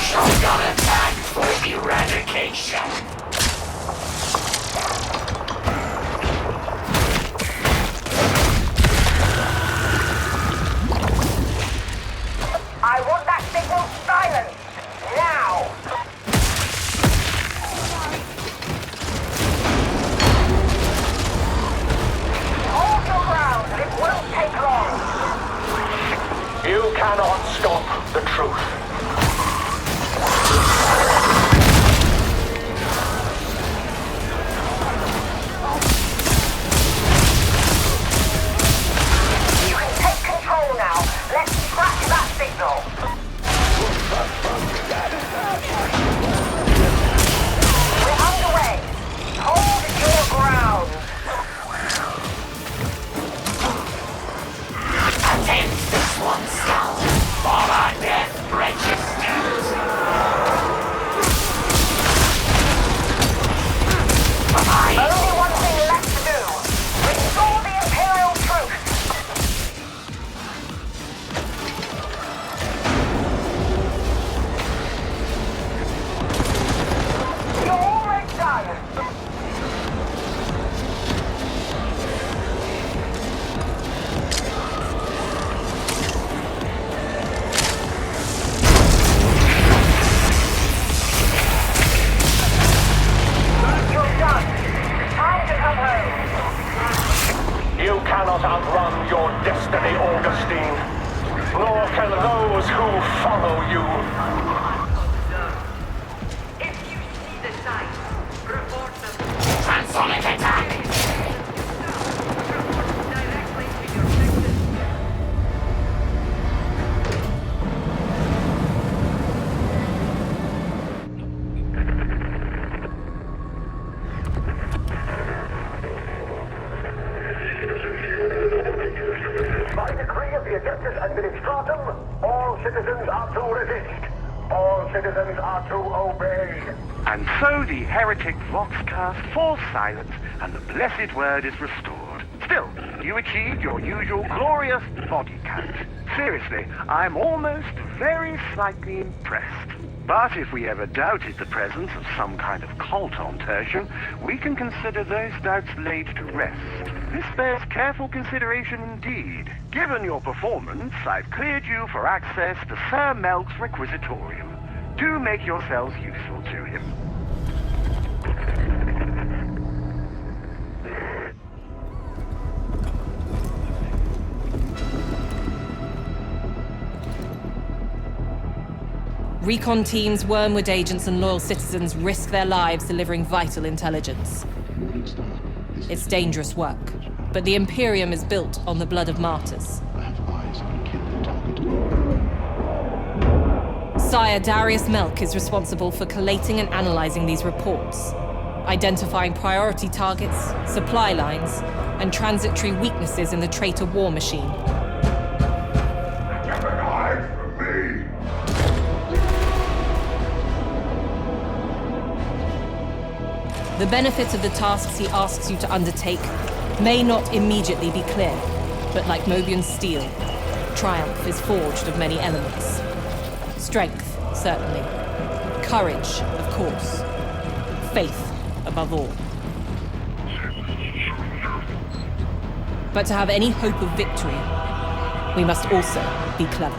Shotgun attack for eradication. I want that signal silenced. Now. Hold your ground. It won't take long. You cannot stop the truth. You can take control now. Let's track that signal. We're underway. Hold your ground. Against this one, skull, for our death registers. Only one thing left to do. Restore the Imperial truth. You're almost done. You're done. Time to come home. You cannot outrun your destiny, Augustine. Nor can those who follow you. If you see the signs, report them. Transonic attack. Directly to your sector. By decree of the Augustus Administratum, all citizens are to resist. All citizens are to obey. And so the heretic Vox Ghost falls silent, and the blessed word is restored. Still, you achieved your usual glorious body count. Seriously, I'm almost very slightly impressed. But if we ever doubted the presence of some kind of cult on Tertium, we can consider those doubts laid to rest. This bears careful consideration indeed. Given your performance, I've cleared you for access to Sir Melk's Requisitorium. Do make yourselves useful to him. Recon teams, Wormwood agents, and loyal citizens risk their lives delivering vital intelligence. It's dangerous work, but the Imperium is built on the blood of martyrs. Sire Darius Melk is responsible for collating and analyzing these reports, identifying priority targets, supply lines, and transitory weaknesses in the traitor war machine. The benefits of the tasks he asks you to undertake may not immediately be clear, but like Mobian's steel, triumph is forged of many elements. Strength, certainly. Courage, of course. Faith, above all. But to have any hope of victory, we must also be clever.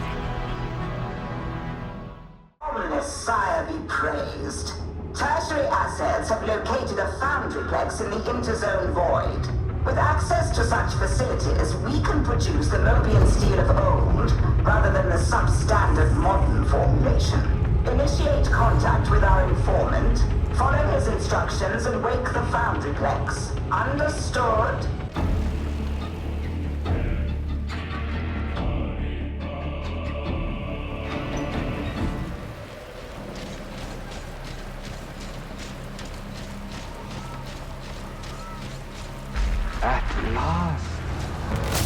Ominous sire be praised. Tertiary assets have located a foundryplex in the interzone void. With access to such facilities, we can produce the Mobian steel of old, rather than the substandard modern formulation. Initiate contact with our informant, follow his instructions, and wake the foundryplex. Understood? At last.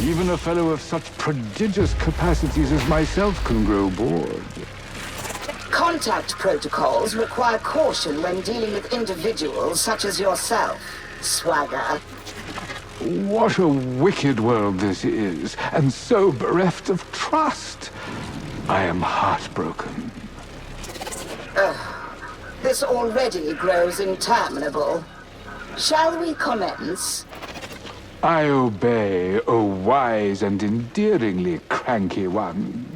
Even a fellow of such prodigious capacities as myself can grow bored. Contact protocols require caution when dealing with individuals such as yourself, Swagger. What a wicked world this is, and so bereft of trust. I am heartbroken. This already grows interminable. Shall we commence? I obey, O wise and endearingly cranky one.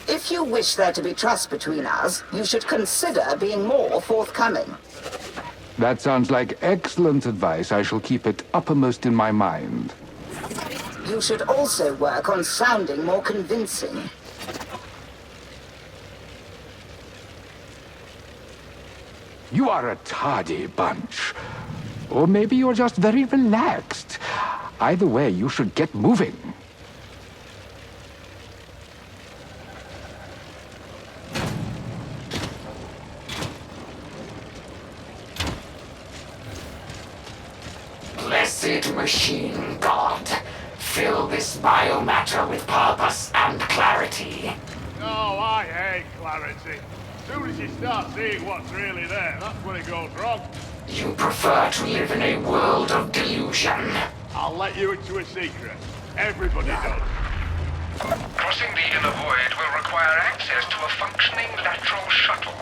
If you wish there to be trust between us, you should consider being more forthcoming. That sounds like excellent advice. I shall keep it uppermost in my mind. You should also work on sounding more convincing. You are a tardy bunch. Or maybe you're just very relaxed. Either way, you should get moving. Blessed machine god, fill this biomatter with purpose and clarity. Oh, I hate clarity. As soon as you start seeing what's really there, that's when it goes wrong. You prefer to live in a world of delusion. I'll let you into a secret. Everybody does. Crossing the inner void will require access to a functioning lateral shuttle.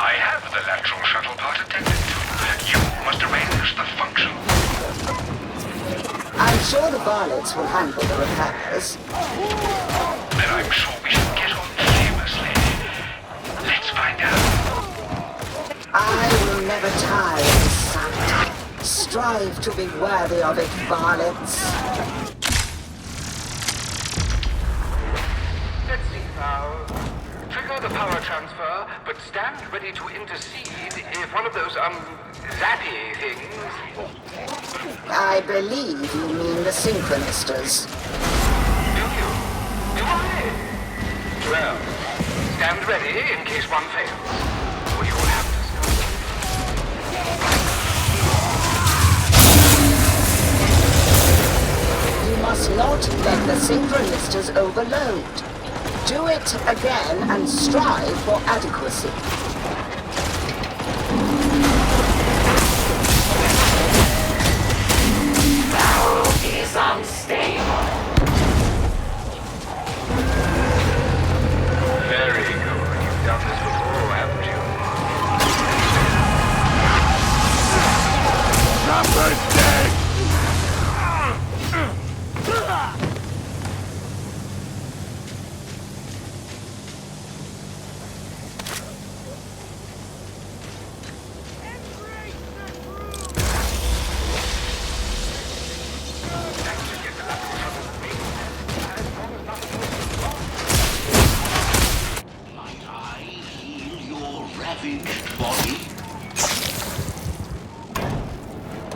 I have the lateral shuttle part attended to. You must arrange the function. I'm sure the varlets will handle the repairs. Then I'm sure we should get on famously. Let's find out. I will never tire of this sight. Strive to be worthy of it, varlets. Let's see now. Trigger the power transfer, but stand ready to intercede if one of those, zappy things. I believe you mean the synchronisters. Do you? Do I? Well, stand ready in case one fails. Or you will have to. You must not let the synchronisters overload. Do it again and strive for adequacy. Barrel is unstable. Very good. You've done this before, haven't you? Number dead!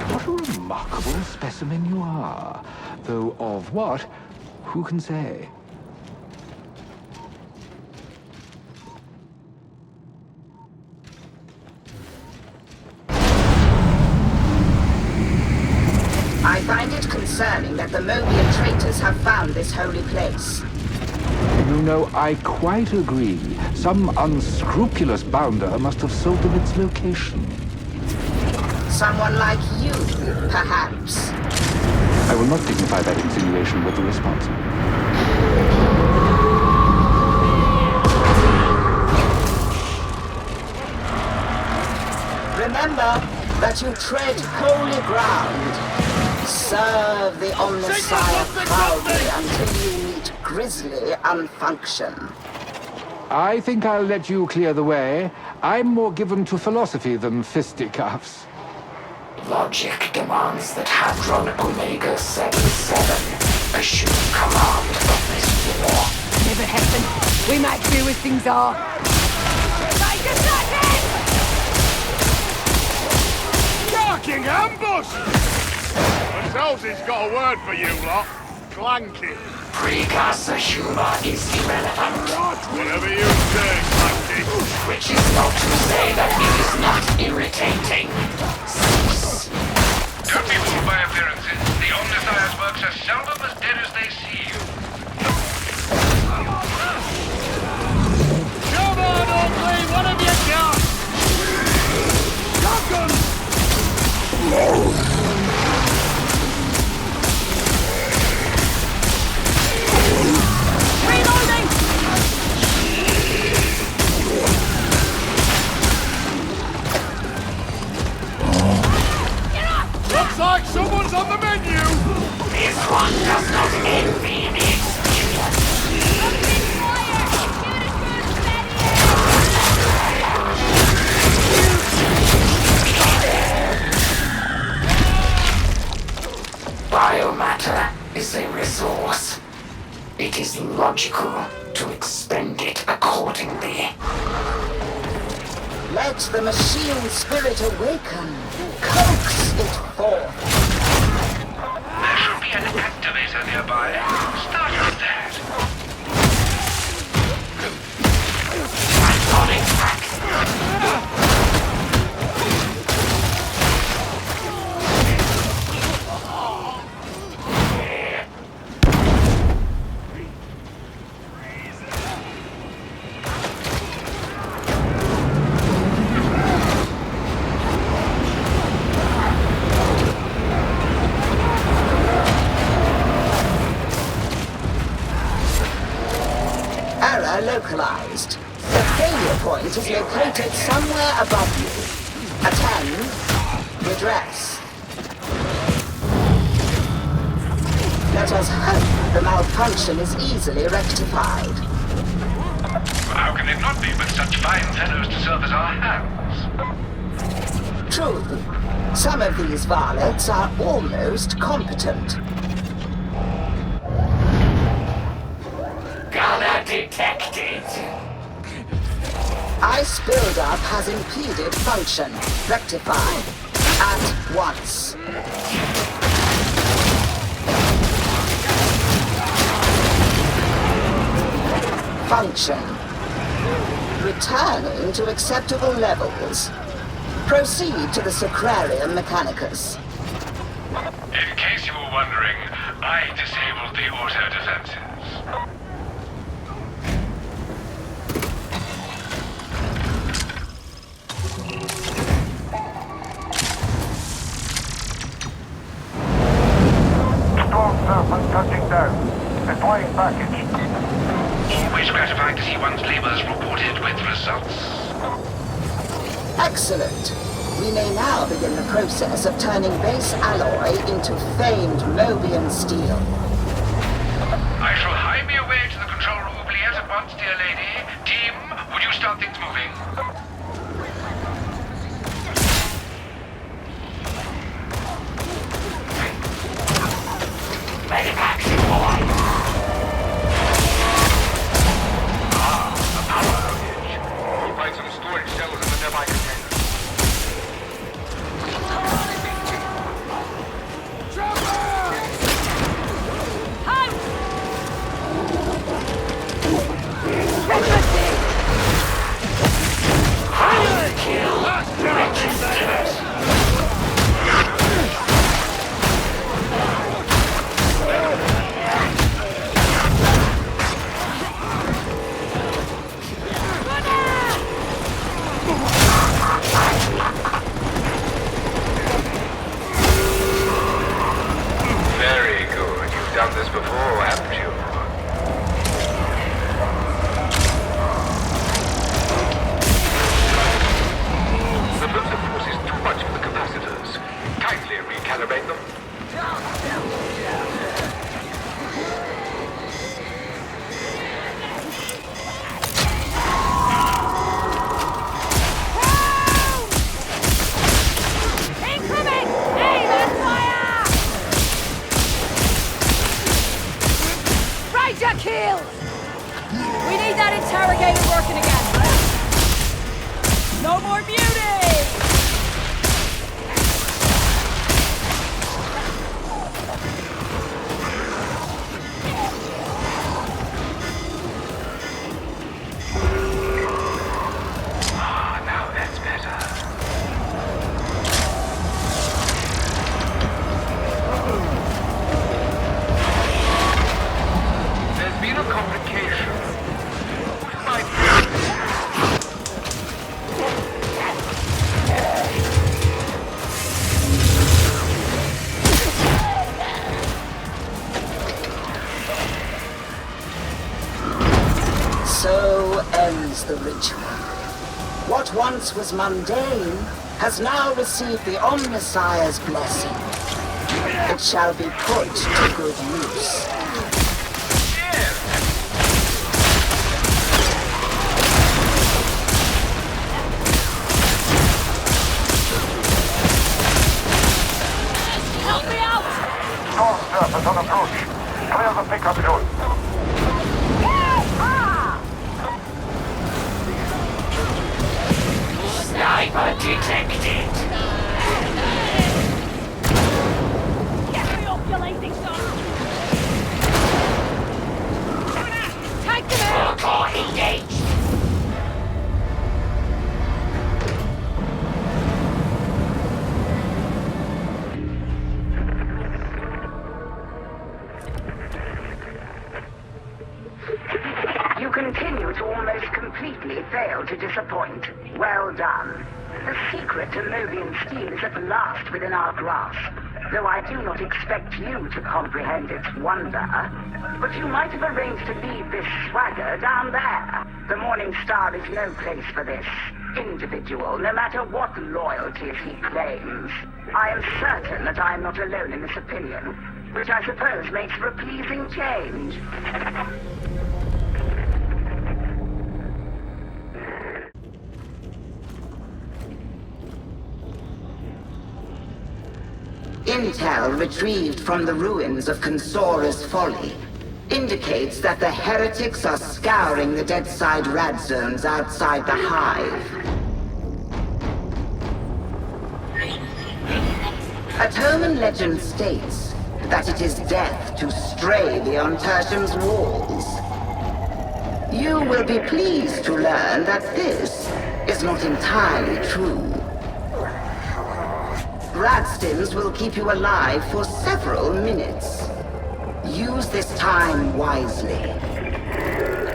What a remarkable specimen you are. Though of what, who can say? I find it concerning that the Mobian traitors have found this holy place. You know, I quite agree. Some unscrupulous bounder must have sold them its location. Someone like you, perhaps. I will not dignify that insinuation with a response. Remember that you tread holy ground. Serve the Omnissiah proudly until you meet grisly unfunction. I think I'll let you clear the way. I'm more given to philosophy than fisticuffs. Logic demands that Hadron Omega 77 assume command of this war. Never happened. We might do as things are. Take a second! Fucking ambush! Matilda's got a word for you lot. Clanky. Precursor humor is irrelevant. Whatever you say, Clanky. Which is not to say that it is not irritating. Cease. Don't be fooled by appearances. The Omnissiah's works are seldom as dead as they seem. Come on, Oakley! What have you got? Shotgun! Reloading! Looks like someone's on the menu! This one does not envy the experience. Biomatter is a resource. It is logical to expend it accordingly. Let the machine spirit awaken. Coax it forth. There should be an activator nearby. Start with that. Iconic hack. Error localized. The failure point is located somewhere above you. Attend. Redress. Let us hope the malfunction is easily rectified. How can it not be with such fine fellows to serve as our hands? True. Some of these varlets are almost competent. Gunner detected. Ice buildup has impeded function. Rectify. At once. Function. Returning to acceptable levels. Proceed to the Sacrarium Mechanicus. In case you were wondering, I disabled the auto defenses. Storm Serpent touching down. Deploying package. Always gratifying to see one's labors reported with results. Excellent. We may now begin the process of turning base alloy into famed Mobian steel. I shall hie me away to the control room at once, dear lady. Team, would you start things moving? Medivac deployed. The power outage. We'll find some storage cells in the nearby container. before, haven't you? The blood force is too much for the capacitors. Kindly recalibrate them. Incoming! Aim and fire! Ranger kill! We need that interrogator working again. No more beauty! Now that's better. There's been a complication. So ends the ritual. What once was mundane has now received the Omnissiah's blessing. It shall be put to good use. Help me out! Storm surface on approach. Clear the pickup zone. Sniper detected. Get me off, you lazy son! Take them out! Mortar engaged. You continue to almost completely fail to disappoint. Well done. The secret to MoooVies steel is at last within our grasp, though I do not expect you to comprehend its wonder. But you might have arranged to leave this swagger down there. The Morning Star is no place for this individual, no matter what loyalties he claims. I am certain that I am not alone in this opinion, which I suppose makes for a pleasing change. Intel retrieved from the ruins of Consora's Folly indicates that the heretics are scouring the Deadside rad zones outside the Hive. Atoman legend states that it is death to stray beyond Tertium's walls. You will be pleased to learn that this is not entirely true. Radstims will keep you alive for several minutes. Use this time wisely.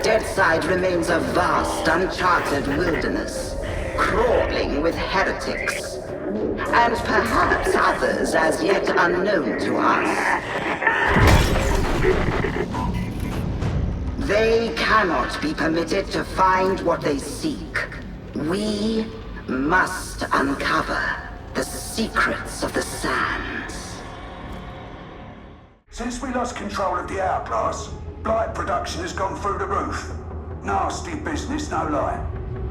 Deadside remains a vast, uncharted wilderness, crawling with heretics, and perhaps others as yet unknown to us. They cannot be permitted to find what they seek. We must uncover the secrets of the sands. Since we lost control of the hourglass, blight production has gone through the roof. Nasty business, no lie.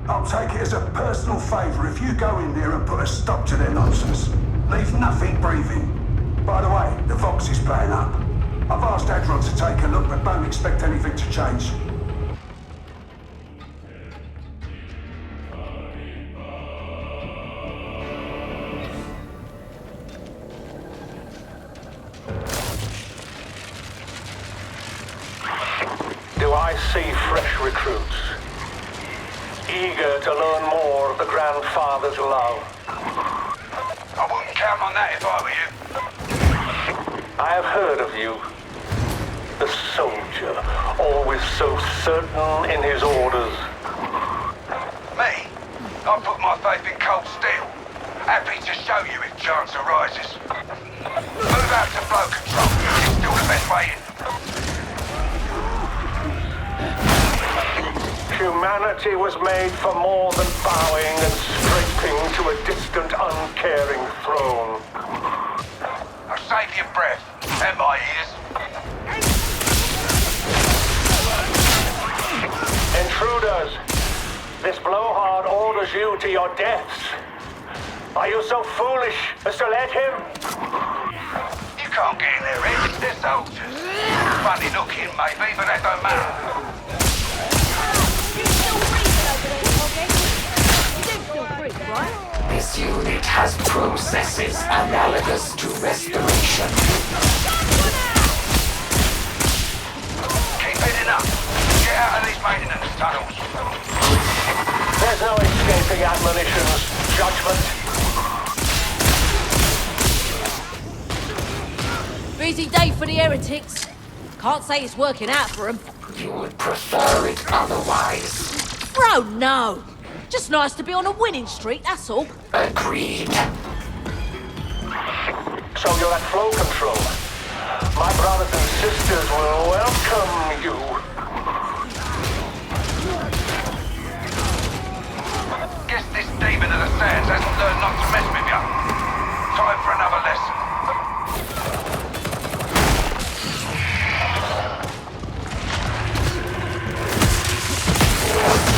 I'll take it as a personal favour if you go in there and put a stop to their nonsense. Leave nothing breathing. By the way, the Vox is playing up. I've asked Adron to take a look, but don't expect anything to change. Do I see fresh recruits, eager to learn more of the Grandfather's love? I wouldn't count on that if I were you. I have heard of you. The soldier, always so certain in his orders. Me? I put my faith in cold steel. Happy to show you if chance arises. Move out to flow control. It's still the best way in. humanity was made for more than bowing and scraping to a distant, uncaring throne. Now save your breath, and my ears. Intruders, this blowhard orders you to your deaths. Are you so foolish as to let him? You can't get in there, Ed. They're soldiers. Funny looking, maybe, but that don't matter. This unit has processes analogous to restoration. Keep heading up. Get out of these maintenance tunnels. There's no escaping admonitions, judgment. Busy day for the heretics. Can't say it's working out for them. You would prefer it otherwise. Bro, no. Just nice to be on a winning streak, that's all. Agreed. So you're at flow control. My brothers and sisters will welcome you. Guess this demon of the sands hasn't learned not to mess with you. Time for another lesson.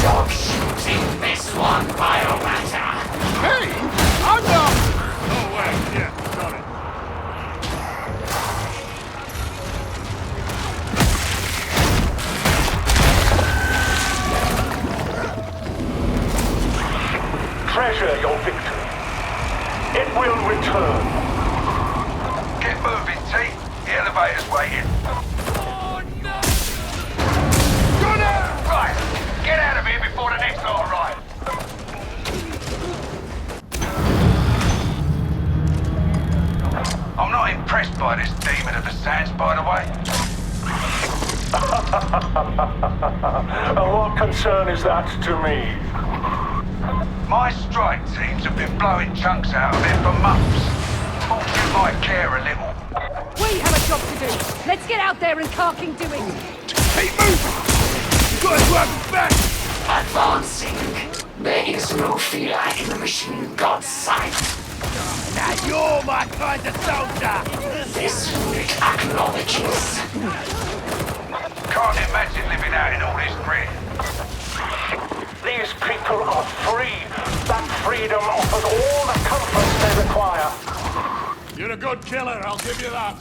Stop shooting this one, biomatter. Hey! I'm not! Oh, wait, yeah, got it. Treasure your victory. It will return. Get moving, T. The elevator's waiting. Right, get out of here before the next lot arrive. I'm not impressed by this demon of the sands, by the way. What concern is that to me? My strike teams have been blowing chunks out of it for months. Thought you might care a little. We have a job to do. Let's get out there and carking doing. Keep moving! You've got to have it back! Advancing. There is no fear in the machine god's sight. Now you're my kind of soldier! This unit acknowledges. Can't imagine living out in all this grit. These people are free. That freedom offers all the comforts they require. You're a good killer, I'll give you that.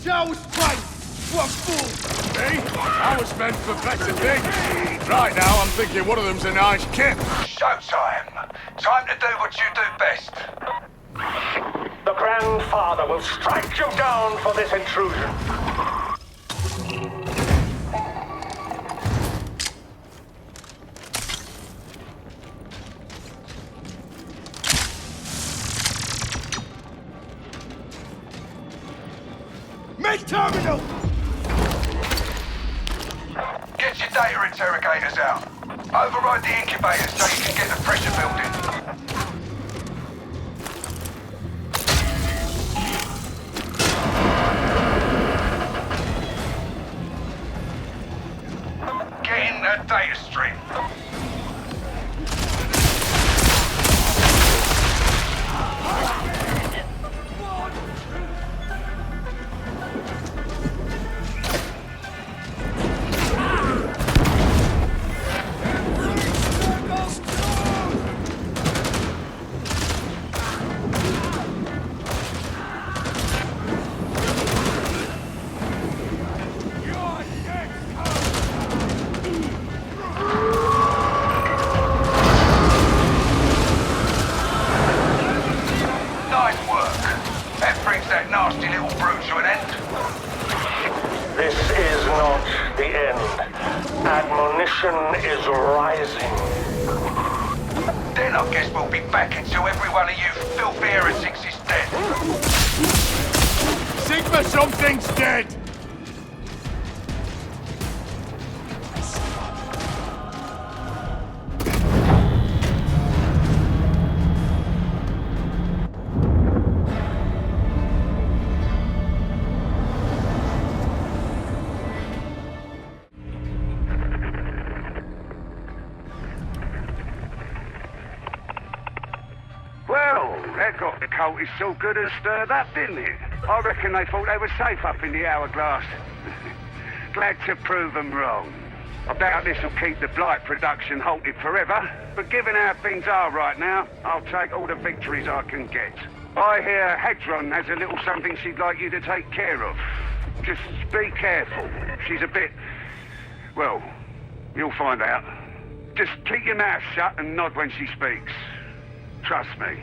Show was right. What fool? Me? I was meant for better things. Right now, I'm thinking one of them's a nice kid. Showtime. Time to do what you do best. The Grandfather will strike you down for this intrusion. Make terminal! Get your data interrogators out. Override the incubators so you can get the pressure building. Get in the data stream. Is rising. Then I guess we'll be back until every one of you filthy heretics is dead. Sigma, something's dead! notice so good as stirred up, didn't it? I reckon they thought they were safe up in the hourglass. Glad to prove them wrong. I doubt this will keep the Blight production halted forever, but given how things are right now, I'll take all the victories I can get. I hear Hedron has a little something she'd like you to take care of. Just be careful. She's a bit... well, you'll find out. Just keep your mouth shut and nod when she speaks. Trust me.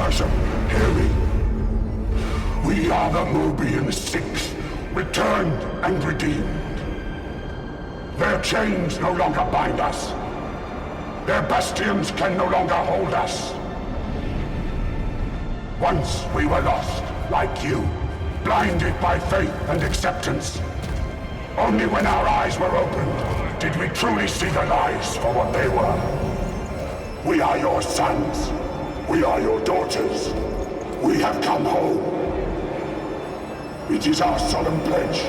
Hear me. We are the MoooVies 6, returned and redeemed. Their chains no longer bind us. Their bastions can no longer hold us. Once we were lost, like you, blinded by faith and acceptance. Only when our eyes were opened did we truly see the lies for what they were. We are your sons. We are your daughters. We have come home. It is our solemn pledge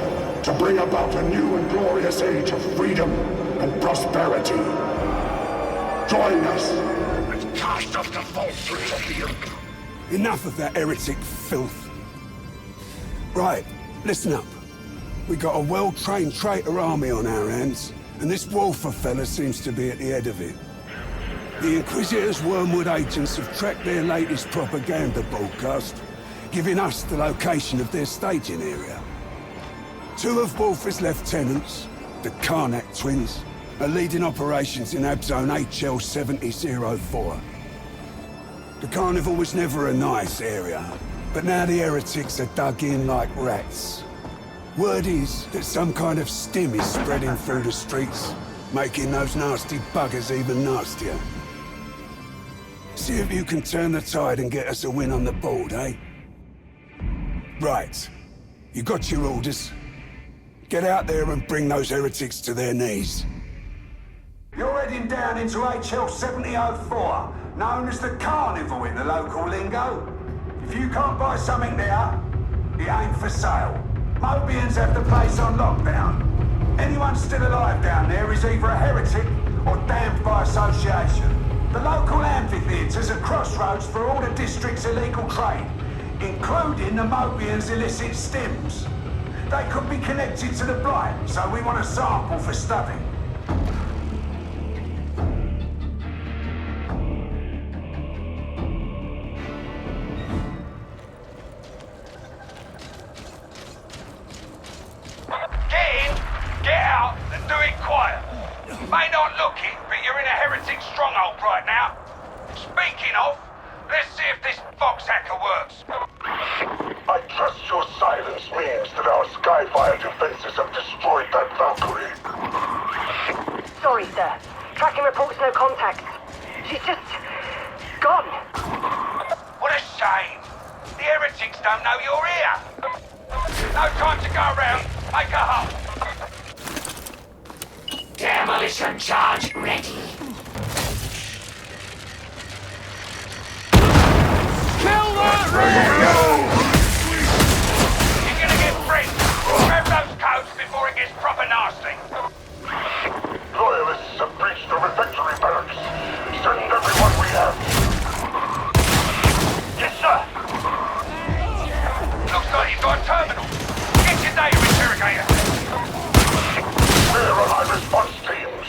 to bring about a new and glorious age of freedom and prosperity. Join us and cast off the falsehoods of the yoke. Enough of that heretic filth. Right, listen up. We got a well-trained traitor army on our hands, and this Wolfer fella seems to be at the head of it. The Inquisitor's Wormwood agents have tracked their latest propaganda broadcast, giving us the location of their staging area. Two of Wolfer's lieutenants, the Karnak twins, are leading operations in Abzone HL 7004. The Carnival was never a nice area, but now the heretics are dug in like rats. Word is that some kind of stim is spreading through the streets, making those nasty buggers even nastier. See if you can turn the tide and get us a win on the board, eh? Right. You got your orders. Get out there and bring those heretics to their knees. You're heading down into HL 7004, known as the Carnival in the local lingo. If you can't buy something there, it ain't for sale. MoooVies have the place on lockdown. Anyone still alive down there is either a heretic or damned by association. The local amphitheatre's a crossroads for all the district's illegal trade, including the MoooVies illicit stims. They could be connected to the Blight, so we want a sample for study. Get in, get out, and do it quiet. May not look it, but you're in a heretic stronghold right now. Speaking of, let's see if this Vox hacker works. I trust your silence means that our Skyfire defenses have destroyed that Valkyrie. Sorry, sir. Tracking reports no contact. She's just... gone. What a shame. The heretics don't know you're here. No time to go around. Make a halt. Demolition charge ready. Kill that rat! You're gonna get free. Grab those coats before it gets proper nasty. Loyalists have breached the refectory barracks. Send everyone we have. Yes, sir. Looks like you've got a terminal. Get your data interrogator. Where are my response teams?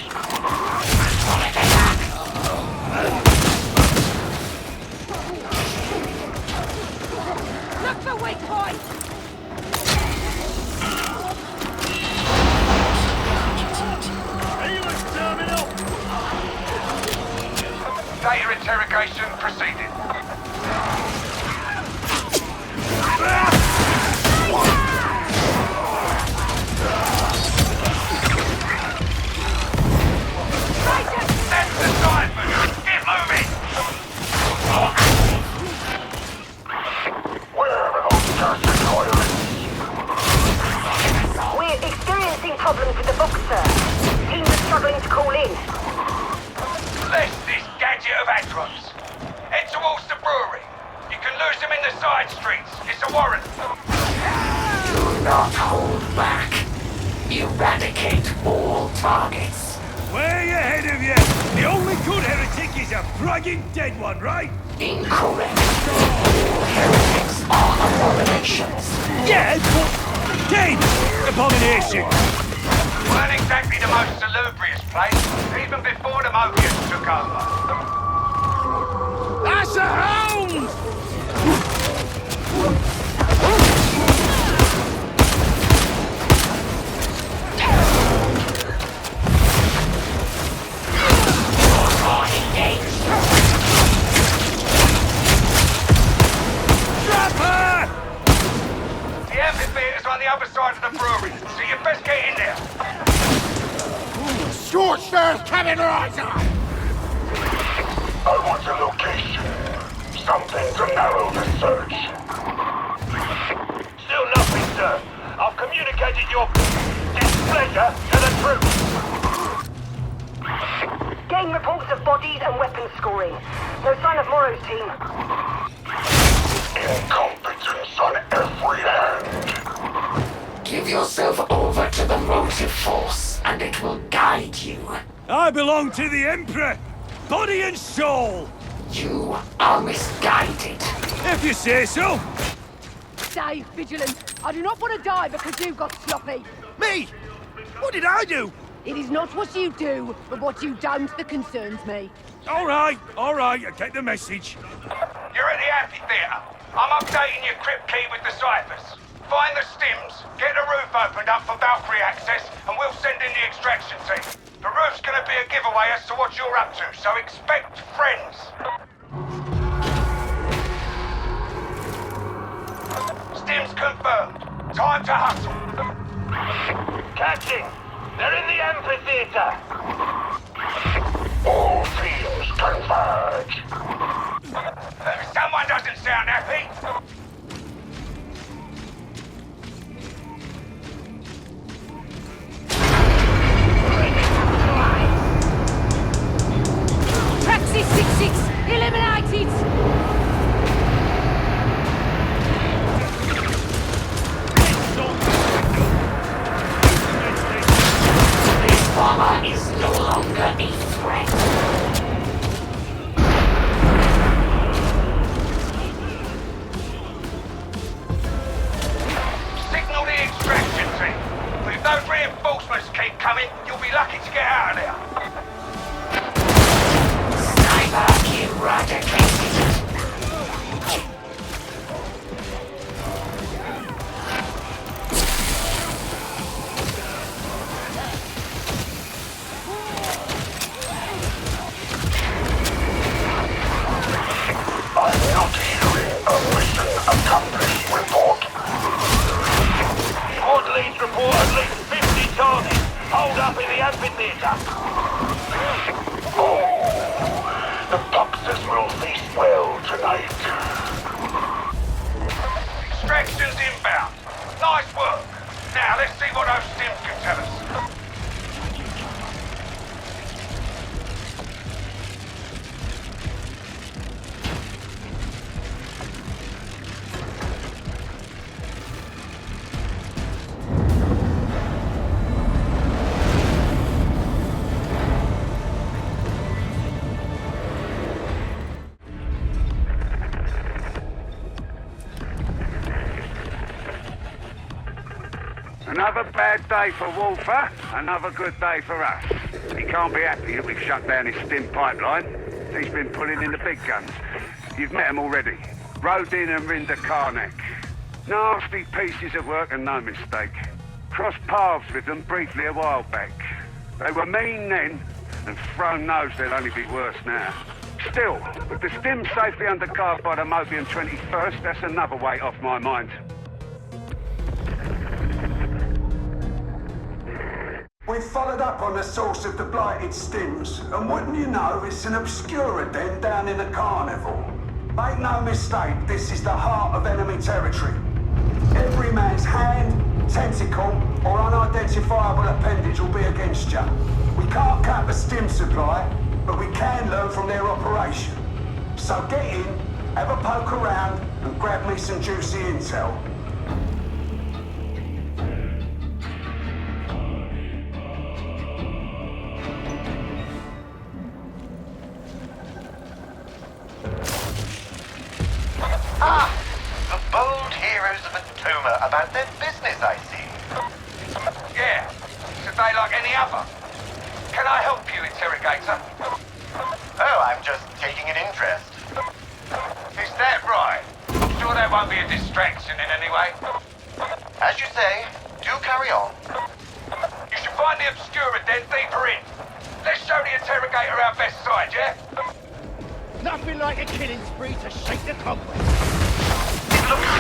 eradicate all targets. Way ahead of you! The only good heretic is a bragging dead one, right? Incorrect. All heretics are abominations. Yeah, but dead abominations. Weren't exactly the most salubrious place, even before the MoooVies took over. That's a hound! The amphitheater's on the other side of the brewery, so you best get in there. Scorched earth cannon riser! I want a location. Something to narrow the search. Still nothing, sir. I've communicated your displeasure to the troops. Getting reports of bodies and weapons scoring. No sign of Morrow's team. Incompetence on every hand. Give yourself over to the motive force, and it will guide you. I belong to the Emperor, body and soul. You are misguided. If you say so. Stay vigilant. I do not want to die because you got sloppy. Me? What did I do? It is not what you do, but what you don't that concerns me. All right, I get the message. You're at the amphitheater. I'm updating your crypt key with the ciphers. Find the stims, get the roof opened up for Valkyrie access, and we'll send in the extraction team. The roof's gonna be a giveaway as to what you're up to, so expect friends. Stims confirmed. Time to hustle. Catching. They're in the amphitheater. All fields converge. Someone doesn't sound happy. Praxis 6-6, eliminated! This bomber is no longer a threat. Signal the extraction team. But if those reinforcements keep coming, you'll be lucky to get out of there. Sniper eradicated. I'm not hearing a mission accomplished report. Squad leads report at least 50 targets. Hold up in the amphitheater. Oh, the boxers will feast well tonight. Extraction's inbound. Nice work. Now let's see what those stims can tell us. Another bad day for Walther, another good day for us. He can't be happy that we've shut down his stim pipeline. He's been pulling in the big guns. You've met him already. Rodin and Rinda Karnak. Nasty pieces of work and no mistake. Crossed paths with them briefly a while back. They were mean then, and Throne knows they'll only be worse now. Still, with the stim safely undercarved by the Mobian 21st, that's another weight off my mind. We've followed up on the source of the blighted stims, and wouldn't you know, it's an obscura den down in the Carnival. Make no mistake, this is the heart of enemy territory. Every man's hand, tentacle, or unidentifiable appendage will be against you. We can't cut the stim supply, but we can learn from their operation. So get in, have a poke around, and grab me some juicy intel. about their business, I see. Yeah, it's a day like any other. Can I help you, interrogator? Oh, I'm just taking an interest. Is that right? I'm sure that won't be a distraction in any way. As you say, do carry on. You should find the Obscura den deeper in. Let's show the interrogator our best side, yeah? Nothing like a killing spree to shake the cobwebs. It looks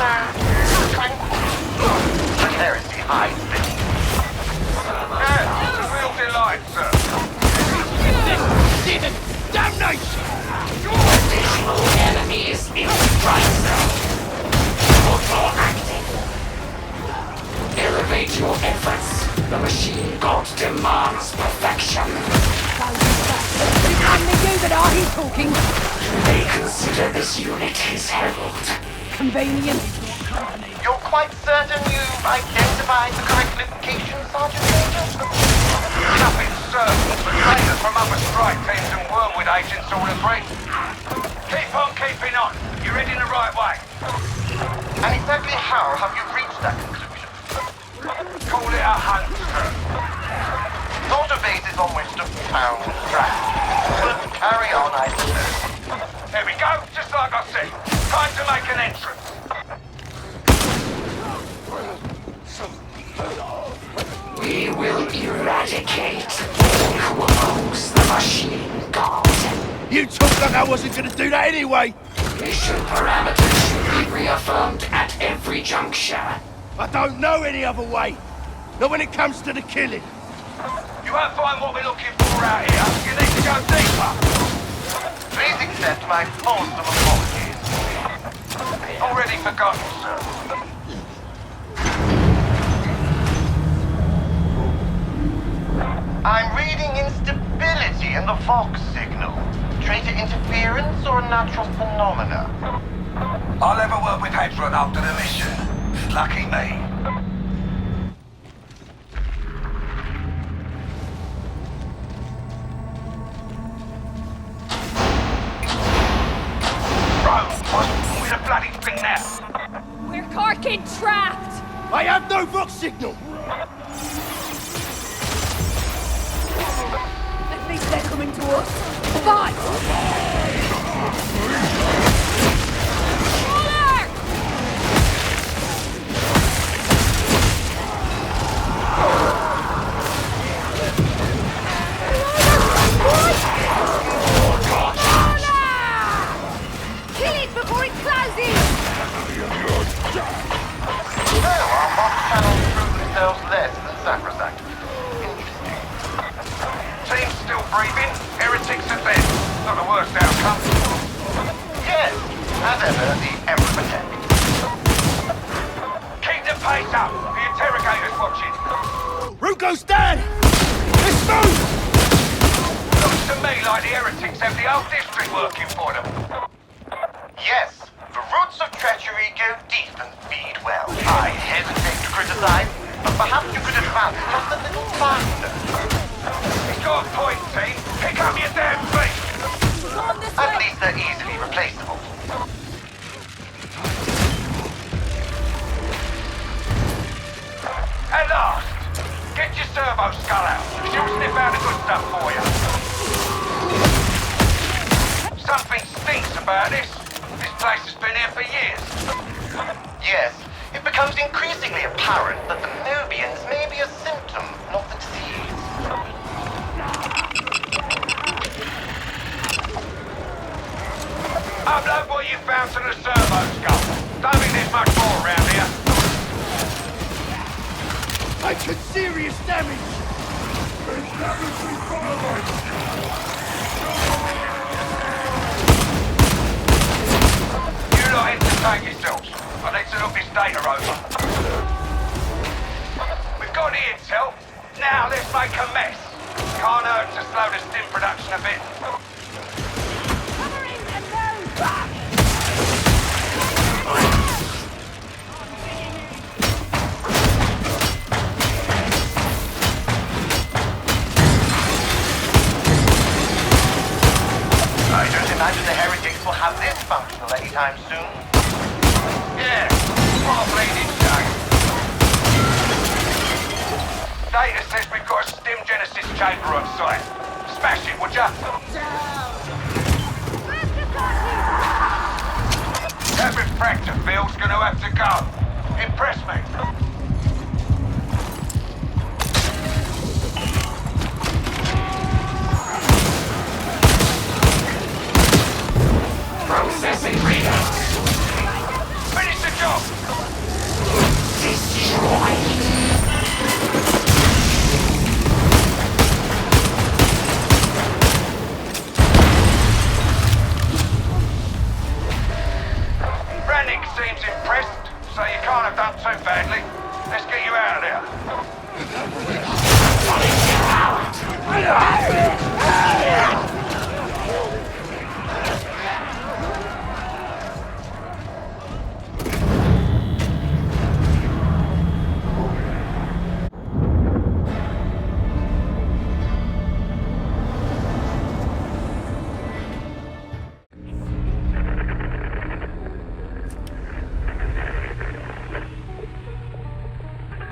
tranquil. But heresy hides beneath. Yeah, it's a real delight, sir. Demon! Damnation! Additional enemies in the strike zone. Auto active. Elevate your efforts. The machine god demands perfection. It's only you that are he talking. They consider this unit his herald. Convenient. You're quite certain you've identified the correct location, Sergeant Major? Nothing certain, but trainers from other strike teams and Wormwood agents all agree. Keep on keeping on. You're heading the right way. And exactly how have you reached that conclusion? Call it a hunt, sir. Not a basis on which to pound track. But carry on, I suppose. There we go, just like I said. Time to make an entrance. We will eradicate all who oppose the machine god. You talk like I wasn't gonna do that anyway! Mission parameters should be reaffirmed at every juncture. I don't know any other way! Not when it comes to the killing! You won't find what we're looking for out here. You need to go deeper. Please accept my awesome apologies. Already forgotten, sir. I'm reading instability in the Vox signal. Traitor interference or a natural phenomena? I'll have a word with Hadron after the mission. Lucky me. Bro, what's wrong with the bloody thing now? We're corking trapped! I have no Vox signal! At least they're coming to us. Fight! Kill it before it closes! So our Vox channels prove themselves less than sacrosanct. Team's still breathing. Heretics are dead. Not the worst outcome. Yes, as ever, the Emperor protects. Keep the pace up. The interrogator's watching. Root goes down! Let's move! Looks to me like the heretics have the whole district working for them. Yes, the roots of treachery go deep and feed well. I hesitate to criticize, but perhaps you could advance just a little faster. He's got a point, team. Pick up your damn feet. At least they're easily replaceable. At last! Get your servo skull out. She'll sniff out the good stuff for you. Something stinks about this. This place has been here for years. Yes, it becomes increasingly apparent that the MoooVies may be a symptom, not the disease. Upload what you found to the servo skull. Don't think there's much more around here. I took serious damage! You lot entertain yourselves. I need to look this data over. We've got the intel. Now let's make a mess. Can't hurt to slow the stim production a bit. I don't imagine the heretics will have this functional anytime soon. Yeah, what a bleeding shame. Data says we've got a stim genesis chamber on site. Smash it, would ya? That refractor field's gonna have to go. Impress me. Processing readout. Finish the job. Destroyed. Rannick seems impressed, so you can't have done too badly. Let's get you out of there.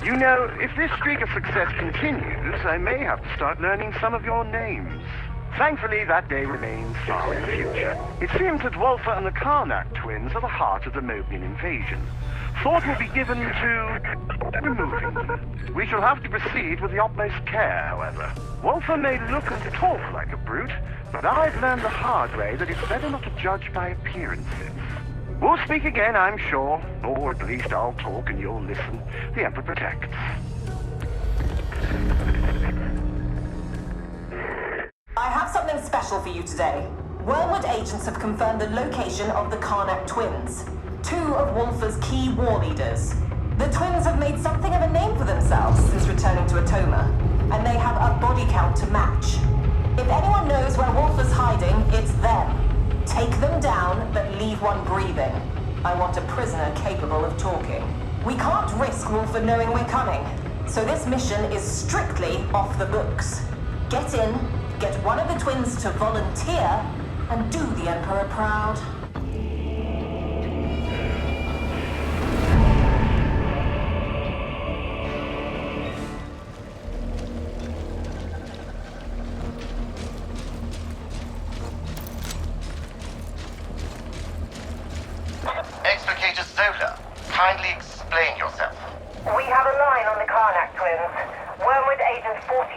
You know, if this streak of success continues, I may have to start learning some of your names. Thankfully, that day remains far in the future. It seems that Wolfer and the Karnak twins are the heart of the Mobian invasion. Thought will be given to removing them. We shall have to proceed with the utmost care, however. Wolfer may look and talk like a brute, but I've learned the hard way that it's better not to judge by appearances. We'll speak again, I'm sure. Or at least I'll talk and you'll listen. The Emperor protects. I have something special for you today. Wormwood agents have confirmed the location of the Karnak twins, 2 of Wolfer's key war leaders. The twins have made something of a name for themselves since returning to Atoma, and they have a body count to match. If anyone knows where Wolfer's hiding, it's them. Take them down, but leave one breathing. I want a prisoner capable of talking. We can't risk Wolfer knowing we're coming, so this mission is strictly off the books. Get in, get one of the twins to volunteer, and do the Emperor proud. Explicator Zola, kindly explain yourself. We have a line on the Karnak twins. Wormwood Agent 42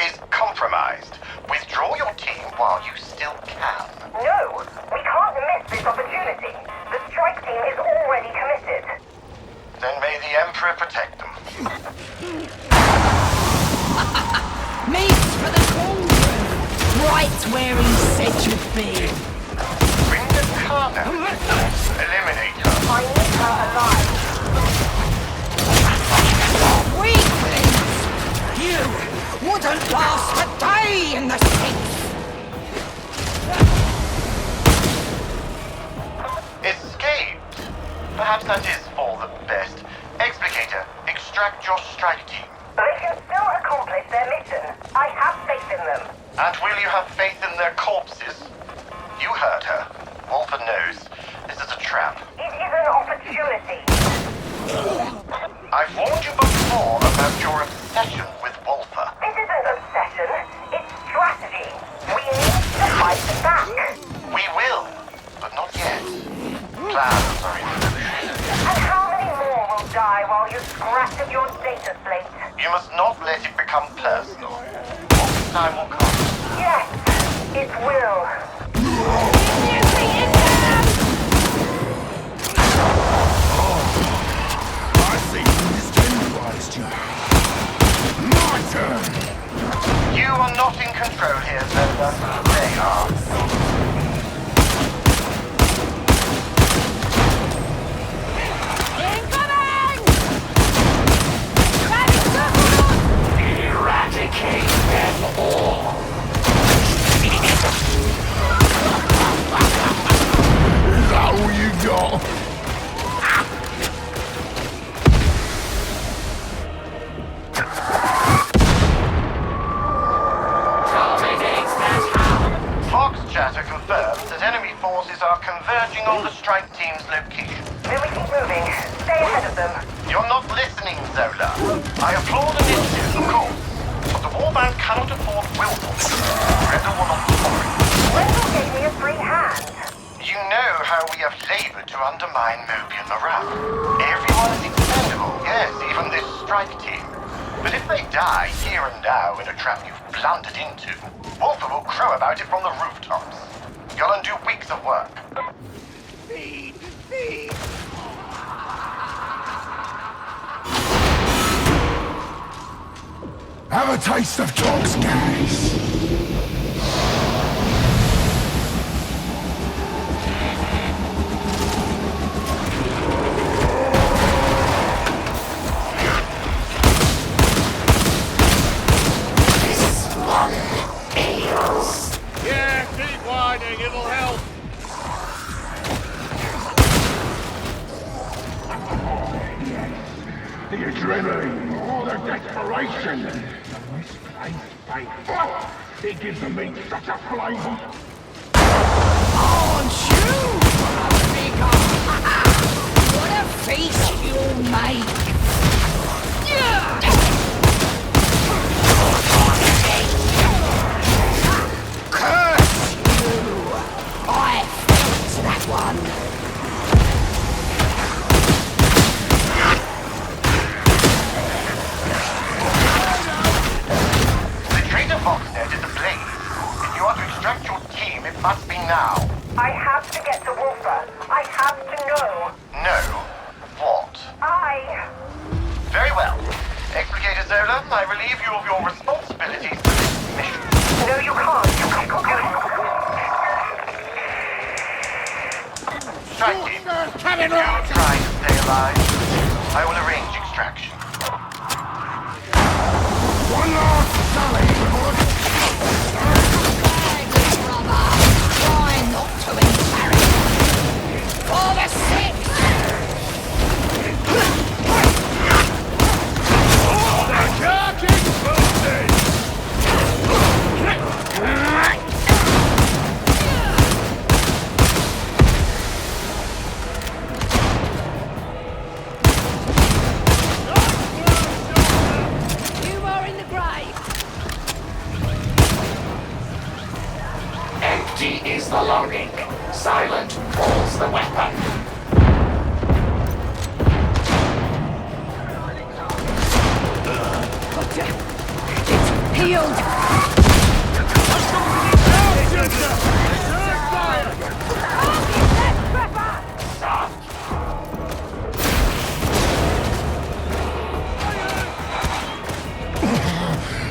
is compromised. Withdraw your team while you still can. No, we can't miss this opportunity. The strike team is already committed. Then may the Emperor protect them. Meat for the cauldron! Right where he said you'd be. Bring the Karnak. Eliminate her. I need her alive. Weaklings! You wouldn't last a day in the Sixth! Escaped? Perhaps that is for the best. Explicator, extract your strike team. They can still accomplish their mission. I have faith in them. And will you have faith in their corpses? You heard her. Wolfer knows. This is a trap. It is an opportunity. I've warned you before about your obsession with Wolfer. This isn't obsession. It's strategy. We need to fight back. We will, but not yet. Plans are in motion. And how many more will die while you scratch at your data slate? You must not let it become personal. Wolfer's time will come. Yes, it will. I think he's tenderized you. My turn! You are not in control here, Zelda. They are. Eradicate them all. Is that all you got? Vox chatter confirms that enemy forces are converging on the strike team's location. Then we keep moving. Stay ahead of them. You're not listening, Zola. I applaud initiative, of course, but the warband cannot afford willfulness. Rendell will not tolerate. Rendell gave me a free hand. You know how we have labored to undermine Moovian morale. Everyone is expendable, yes, even this strike team. But if they die here and now in a trap you've blundered into, Wolfer will crow about it from the rooftops. You'll undo weeks of work. Feed! Feed! Have a taste of Tox gas. This one ails. Yeah, keep whining, it'll help. The adrenaline, the desperation. It gives the meat such a flavor. On you, Africa! What a feast you'll make! Curse you! I felt that one! Voxnet is ablaze. If you are to extract your team, it must be now. I have to get to Wolfer. I have to know. No? What? Very well. Explicator Zola, I relieve you of your responsibilities for this mission. No, you can't. Strike team. You try to stay alive. I will arrange extraction. One last sally! Try not to embarrass me. For the sake! The cock is moving! You are in the grave. Empty is the longing. Silent falls the weapon. Gotcha. It's healed.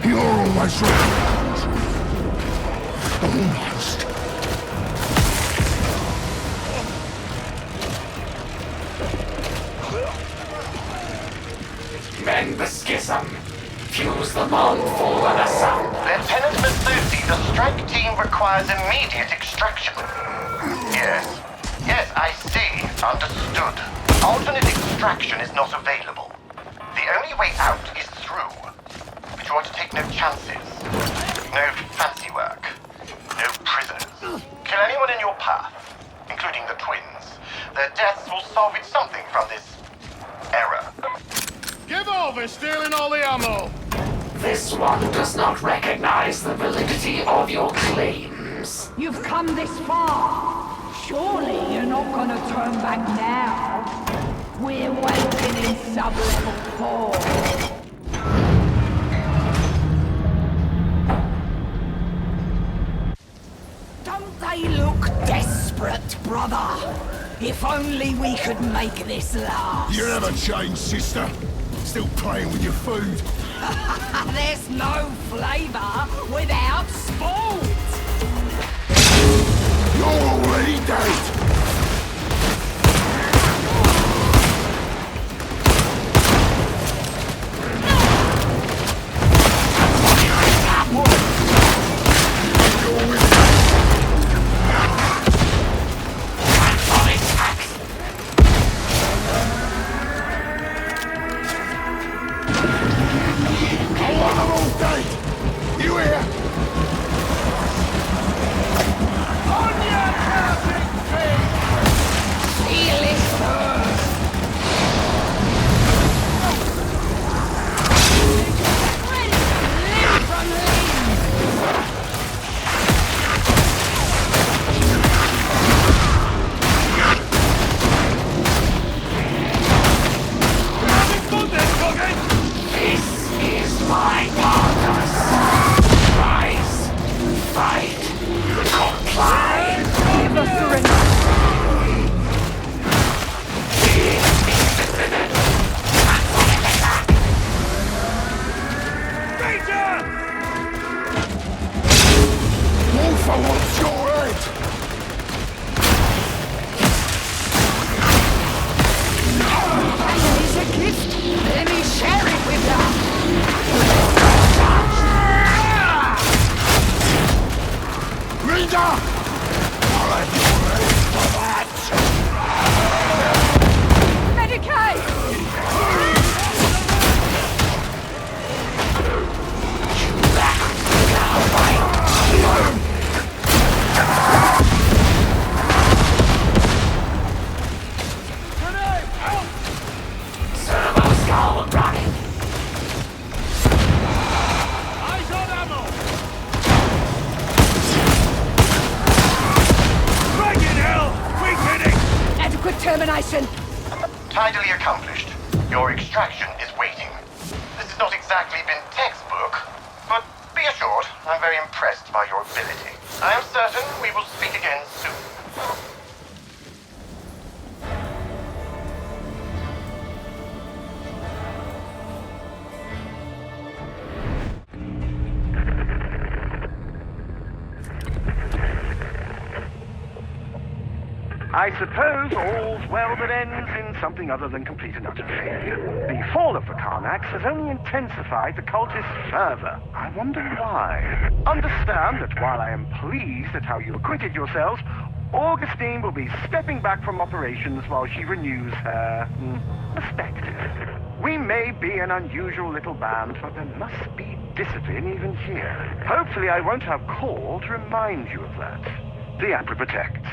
You're almost right. Almost. Mend the schism. Fuse the bond fallen asunder. Lieutenant Masusi, the strike team requires immediate extraction. Yes, I see. Understood. Alternate extraction is not available. The only way out is through. But you are to take no chances. No fancy work. No prisoners. Kill anyone in your path, including the twins. Their deaths will salvage something from this error. Give over stealing all the ammo! This one does not recognize the validity of your claims. You've come this far. Surely you're not gonna turn back now. We're waiting in sub-level 4. Don't they look desperate, brother? If only we could make this last. You never change, sister. Still playing with your food. There's no flavor without sport. You're already dead. You here? extermination! Tidily accomplished. Your extraction is waiting. This has not exactly been textbook, but be assured, I'm very impressed by your ability. I am certain we will speak again soon. I suppose all's well that ends in something other than complete and utter failure. The fall of the Karnax has only intensified the cultist's fervor. I wonder why. Understand that while I am pleased at how you acquitted yourselves, Augustine will be stepping back from operations while she renews her perspective. We may be an unusual little band, but there must be discipline even here. Hopefully I won't have call to remind you of that. The Emperor protects.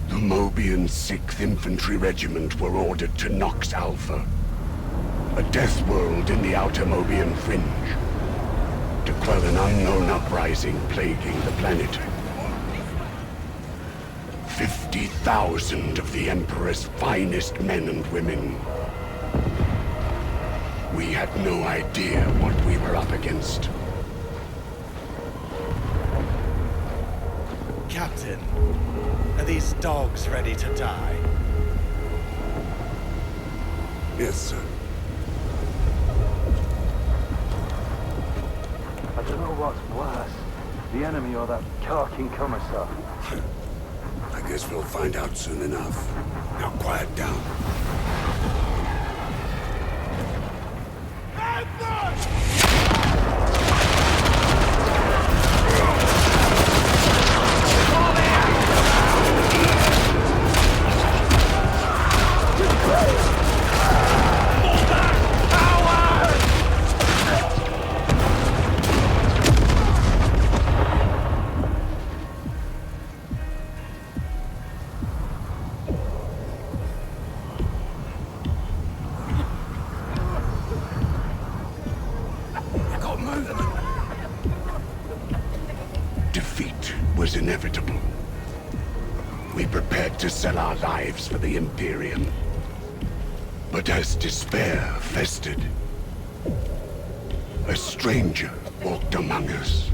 The Mobian 6th Infantry Regiment were ordered to Nox Alpha, a death world in the outer Mobian fringe, to quell an unknown uprising plaguing the planet. 50,000 of the Emperor's finest men and women. We had no idea what we were up against. Captain, are these dogs ready to die? Yes, sir. I don't know what's worse, the enemy or that carking commissar. I guess we'll find out soon enough. Now quiet down. Defeat was inevitable. We prepared to sell our lives for the Imperium. But as despair festered, a stranger walked among us.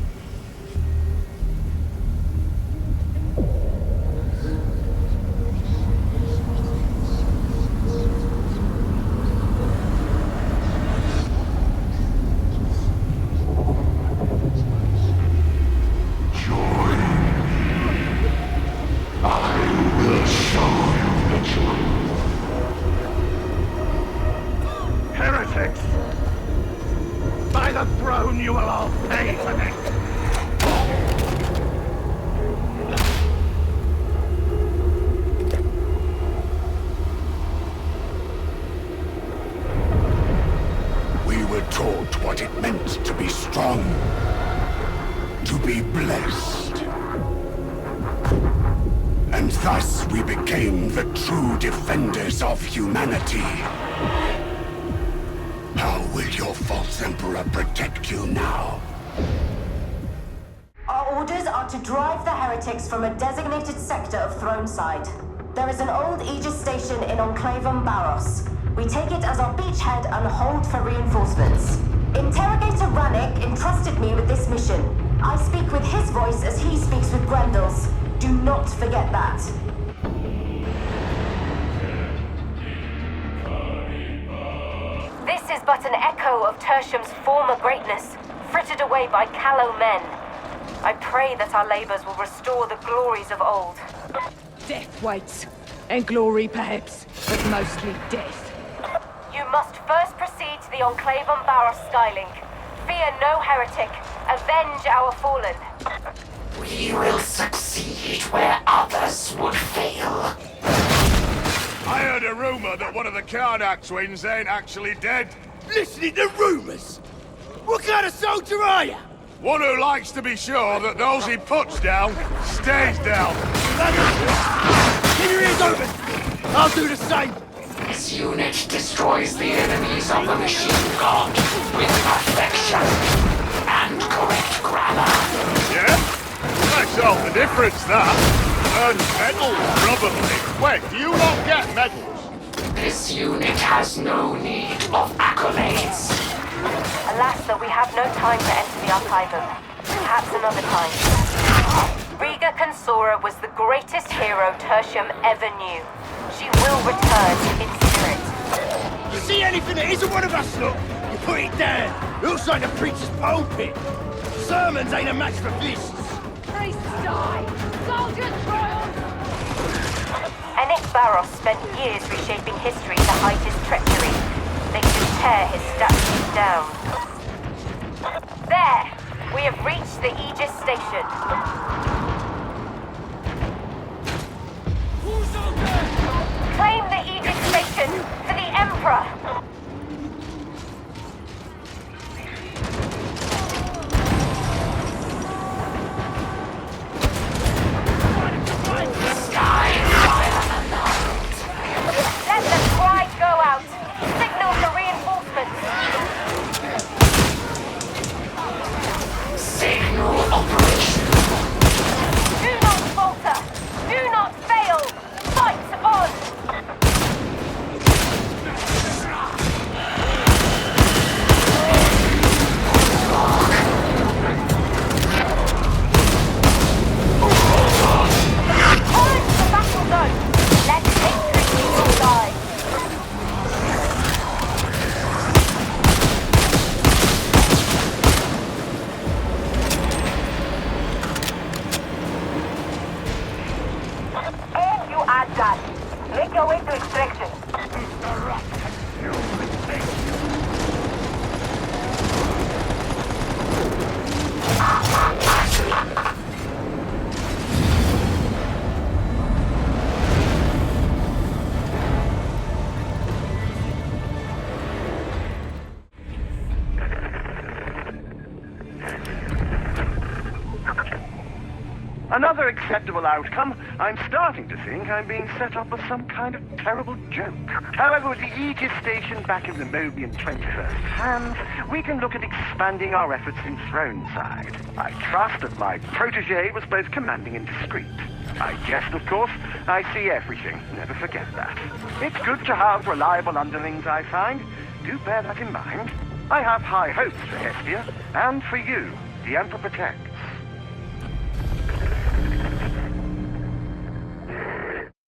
Heretics! By the throne, you will all pay for this! We were taught what it meant to be strong, to be blessed. And thus we became the true defenders of humanity. How will your false emperor protect you now? Our orders are to drive the heretics from a designated sector of Throneside. There is an old Aegis station in Enclavum Barros. We take it as our beachhead and hold for reinforcements. Interrogator Rannick entrusted me with this mission. I speak with his voice as he speaks with Grendel's. Do not forget that. This is but an echo of Tertium's former greatness, frittered away by callow men. I pray that our labors will restore the glories of old. Death waits. And glory, perhaps, but mostly death. You must first proceed to the Enclavum Barros Skylink. Fear no heretic. Avenge our fallen. We will succeed where others would fail. I heard a rumor that one of the Karnak twins ain't actually dead. Listening to rumors? What kind of soldier are you? One who likes to be sure that those he puts down, stays down. Keep your ears open! I'll do the same! This unit destroys the enemies of the machine god with affection and correct grammar. Yeah? Makes all the difference, that. And medals, probably. Wait, do you not get medals? This unit has no need of accolades. Alas, though, we have no time to enter the archivum. Perhaps another time. Riga Consora was the greatest hero Tertium ever knew. She will return in spirit. You see anything that isn't one of us, look? You put it down. Looks like the preacher's pulpit. Sermons ain't a match for fists. Priests die! Soldiers triumph! Enik Barros spent years reshaping history to hide his treachery. They should tear his statues down. There! We have reached the Aegis station. Claim the Aegis station for the Emperor! Let the cry go out! Signal for reinforcements! Signal operation. Do not falter! Do not fail! Fight on! Return to the battle zone! Let victory be your guide! And you are done. Make your way to extraction. Another acceptable outcome. I'm starting to think I'm being set up as some kind of terrible joke. However, with the Aegis station back in the Mobian 21st hands, we can look at expanding our efforts in Throneside. I trust that my protege was both commanding and discreet. I jest, of course. I see everything. Never forget that. It's good to have reliable underlings, I find. Do bear that in mind. I have high hopes for Hestia, and for you. The Emperor protects.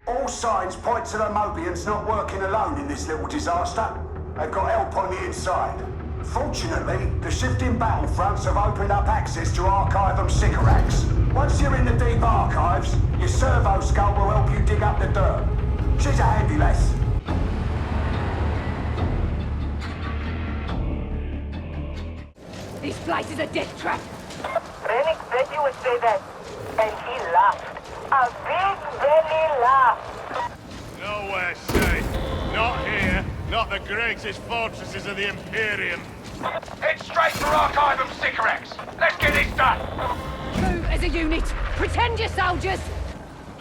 All signs point to the Mobians not working alone in this little disaster. They've got help on the inside. Fortunately, the shifting battlefronts have opened up access to Archivum Sycorax. Once you're in the deep archives, your servo skull will help you dig up the dirt. She's a handy lass. This place is a death trap. Rennick bet you would say that. And he laughed. A big belly laugh. Nowhere safe. Not here. Not the greatest fortresses of the Imperium. Head straight for Archivum Sycorax. Let's get this done. True as a unit. Pretend you're soldiers.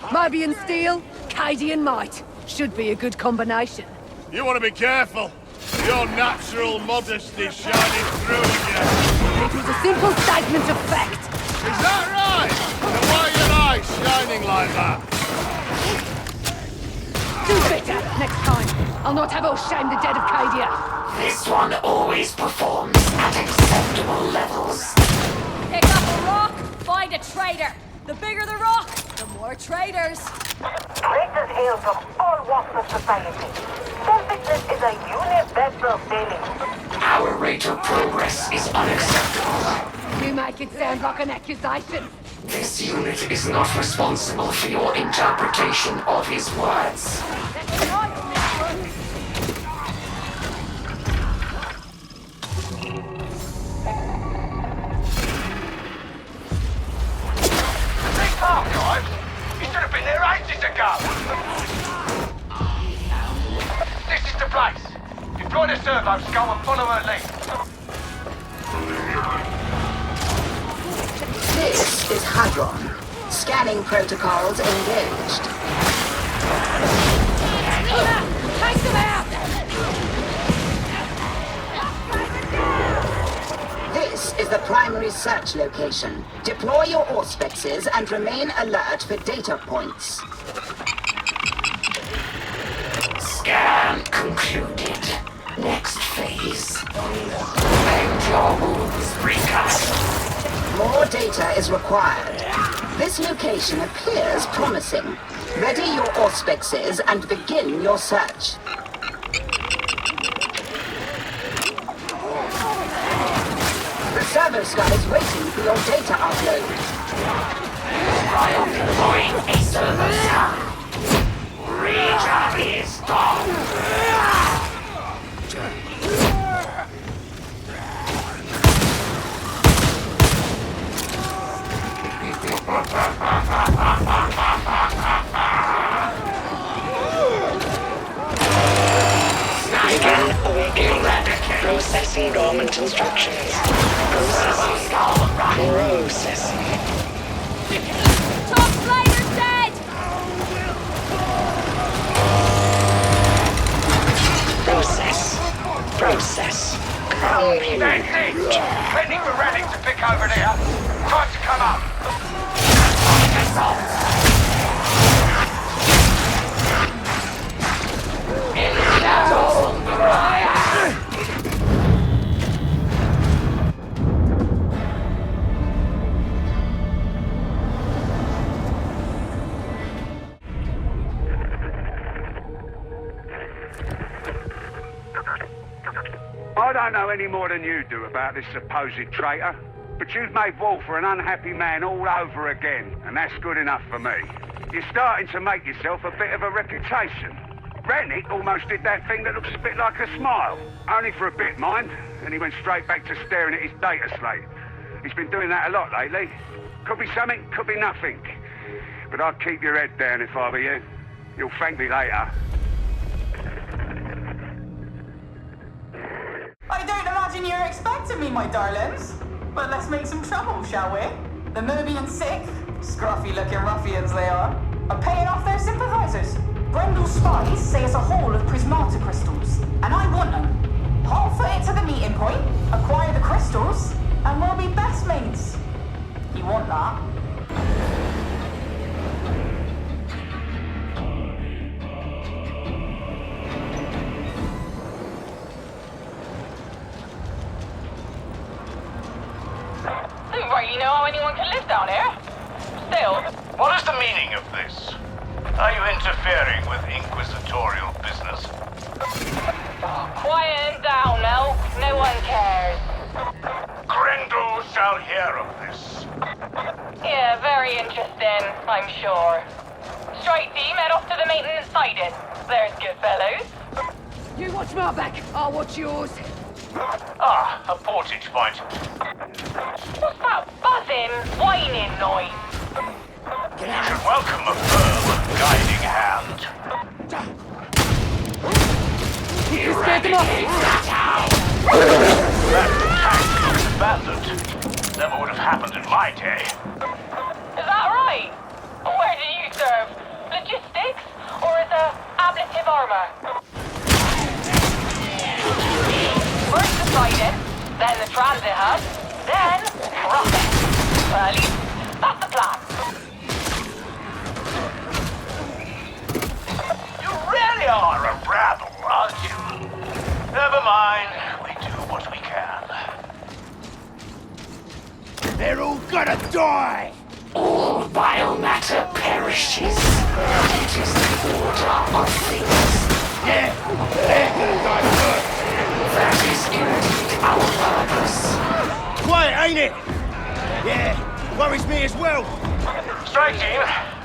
Mobian steel, Cadian might. Should be a good combination. You want to be careful. Your natural modesty's shining through again. It was a simple statement of fact. Is that right? Then why are your eyes shining like that? Do better next time. I'll not have us shame the dead of Cadia. This one always performs at acceptable levels. Pick up a rock, find a traitor. The bigger the rock, the more traitors. Traitors hail from all walks of society. Selfishness is a universal failing. Our rate of progress is unacceptable. You make it sound like an accusation. This unit is not responsible for your interpretation of his words. These archives? You should have been there ages ago. This is the place. Deploy the servo skull and follow her lead. This is Hadron. Scanning protocols engaged. Take them out! This is the primary search location. Deploy your auspexes and remain alert for data points. Scan concluded. Next phase. Mend your wounds, recast. More data is required. This location appears promising. Ready your auspexes and begin your search. The server sky is waiting for your data upload. While deploying a server sky. Reader is gone. Processing garment instructions. Processing. Top Slider's dead! Process. That's it! Plenty for Rannick to pick over there. Time to come up. I don't know any more than you do about this supposed traitor, but you've made war for an unhappy man all over again, and that's good enough for me. You're starting to make yourself a bit of a reputation. Rannick almost did that thing that looks a bit like a smile. Only for a bit, mind, and he went straight back to staring at his data slate. He's been doing that a lot lately. Could be something, could be nothing. But I'd keep your head down if I were you. You'll thank me later. I don't imagine you're expecting me, my darlings. But let's make some trouble, shall we? The Mobian sick, scruffy-looking ruffians they are paying off their sympathizers. Brendel's spies say it's a haul of prismata crystals, and I want them. Hot foot it to the meeting point, acquire the crystals, and we'll be best mates. You want that? Don't really know how anyone can live down here. Still. What is the meaning of this? Are you interfering with inquisitorial business? Quiet down, Mel. No one cares. Grendel shall hear of this. Yeah, very interesting, I'm sure. Strike team, head off to the maintenance siding. There's good fellows. You watch my back, I'll watch yours. Ah, a portage point. What's that buzzing, whining noise? You should welcome a firm, guiding hand. You scared them off! That tank looks abandoned. Never would have happened in my day. Is that right? Where do you serve? Logistics? Or as a ablative armor? First the siding, then the transit hub, then profit. Well, at least that's the plan. You really are a rabble, aren't you? Never mind. We do what we can. They're all gonna die! All biomatter perishes. It is the order of things. Yeah, they're gonna die first. That is indeed our purpose. Quiet, ain't it? Yeah, worries me as well. Strike team,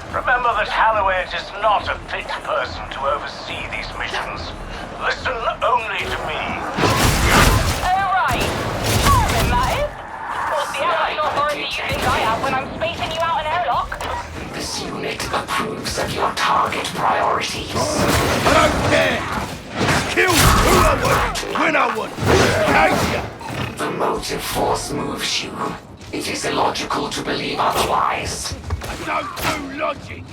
remember that Halloway is not a fit person to oversee these missions. Listen only to me. Oh, right. Charming, that is. We'll see how much authority you think I have when I'm spacing you out an airlock. This unit approves of your target priorities. I don't care! Kill who I want, when I want. Behavior! The motive force moves you. It is illogical to believe otherwise. I don't do logic.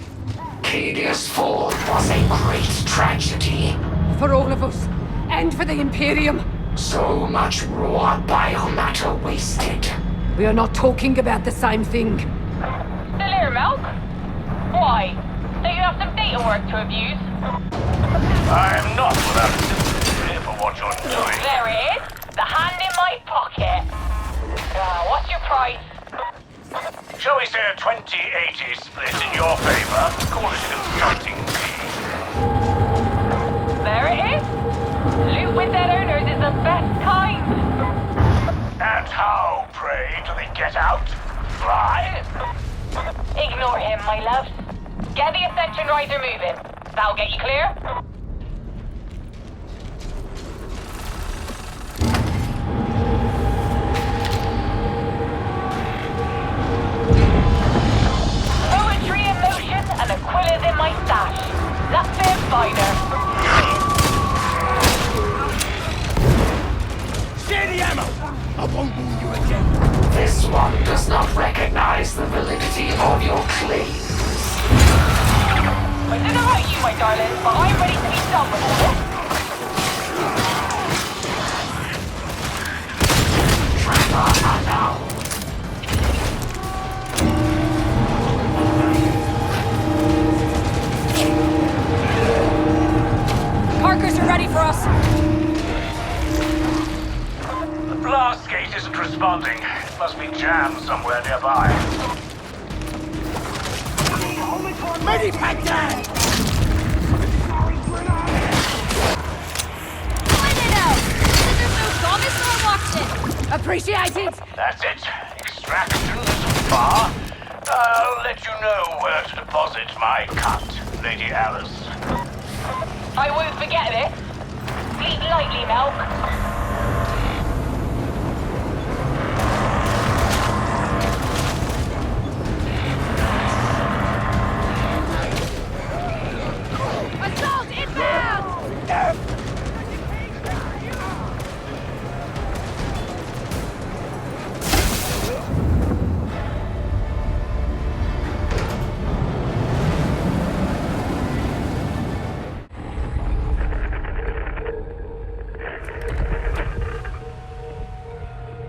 Cadia's fall was a great tragedy. for all of us, and for the Imperium. So much raw biomatter wasted. We are not talking about the same thing. Still here, Milk? Why? Don't you have some data work to abuse? I am not without sympathy for what you're doing. There it is. The hand in my pocket. What's your price? Shall we say a 20-80 split in your favor? Call it a consulting fee. There it is. Loot with dead owners is the best kind. And how, pray, do they get out? Fly? Ignore him, my loves. Get the Ascension Riser moving. That'll get you clear. Poetry in motion and Aquila's in my stash. That's their fighter. Steady ammo! I won't wound you again. This one does not recognize the validity of your claims. I don't know about you, my darling, but I'm ready to be done with all this. Parkers are ready for us. The blast gate isn't responding. It must be jammed somewhere nearby. Ready, pack down! Appreciated. That's it. Extraction so far. I'll let you know where to deposit my cut, Lady Alice. I won't forget this. Sleep lightly, Milk. Assault inbound!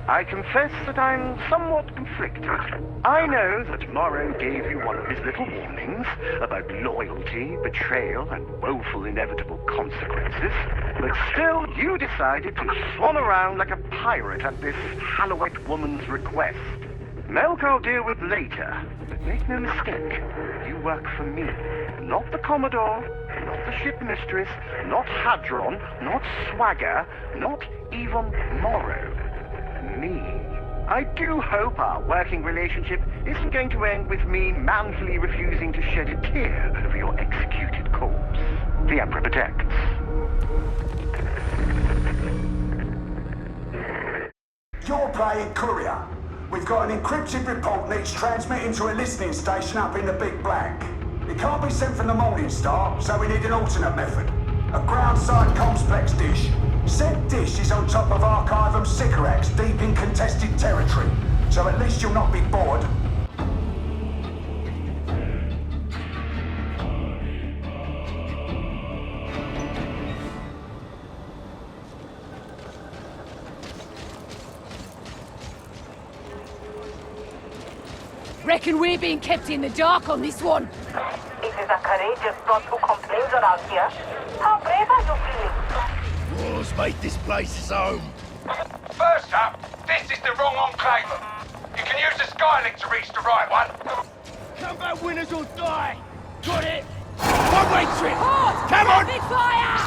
I confess that I'm somewhat conflicted. I know that Morrow gave you one of his little warnings about loyalty, betrayal, and woeful inevitable consequences, but still you decided to swan around like a pirate at this Halloween woman's request. Melk I'll deal with later, but make no mistake, you work for me. Not the Commodore, not the ship mistress, not Hadron, not Swagger, not even Morrow. Me. I do hope our working relationship isn't going to end with me manfully refusing to shed a tear over your executed corpse. The Emperor protects. You're playing courier. We've got an encrypted report needs transmitting to a listening station up in the Big Black. It can't be sent from the Morning Star, so we need an alternate method. A ground-side complex dish. Said dish is on top of Archivum Sycorax, deep in contested territory, so at least you'll not be bored. Reckon we're being kept in the dark on this one. It is a courageous thought who complains around here. How brave are you feeling? War's made this place his home. First up, this is the wrong enclave. You can use the Skylink to reach the right one. Come back winners or die! Got it? One-way trip! Pause! Come on! Rapid fire!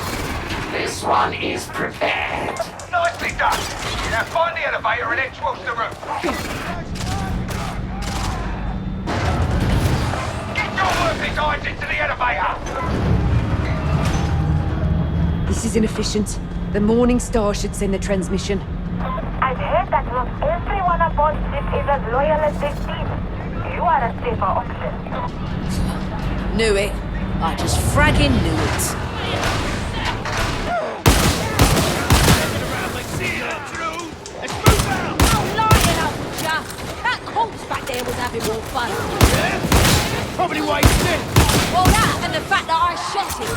This one is prepared. Nicely done. Now find the elevator and head towards the roof. Get your worthless eyes into the elevator! This is inefficient. The Morning Star should send the transmission. I've heard that not everyone aboard ship is as loyal as they seem. You are a safer option. Knew it. I just fragging knew it. That corpse back there was having more fun. Yeah? Probably why he's dead. Well, that and the fact that I shot him.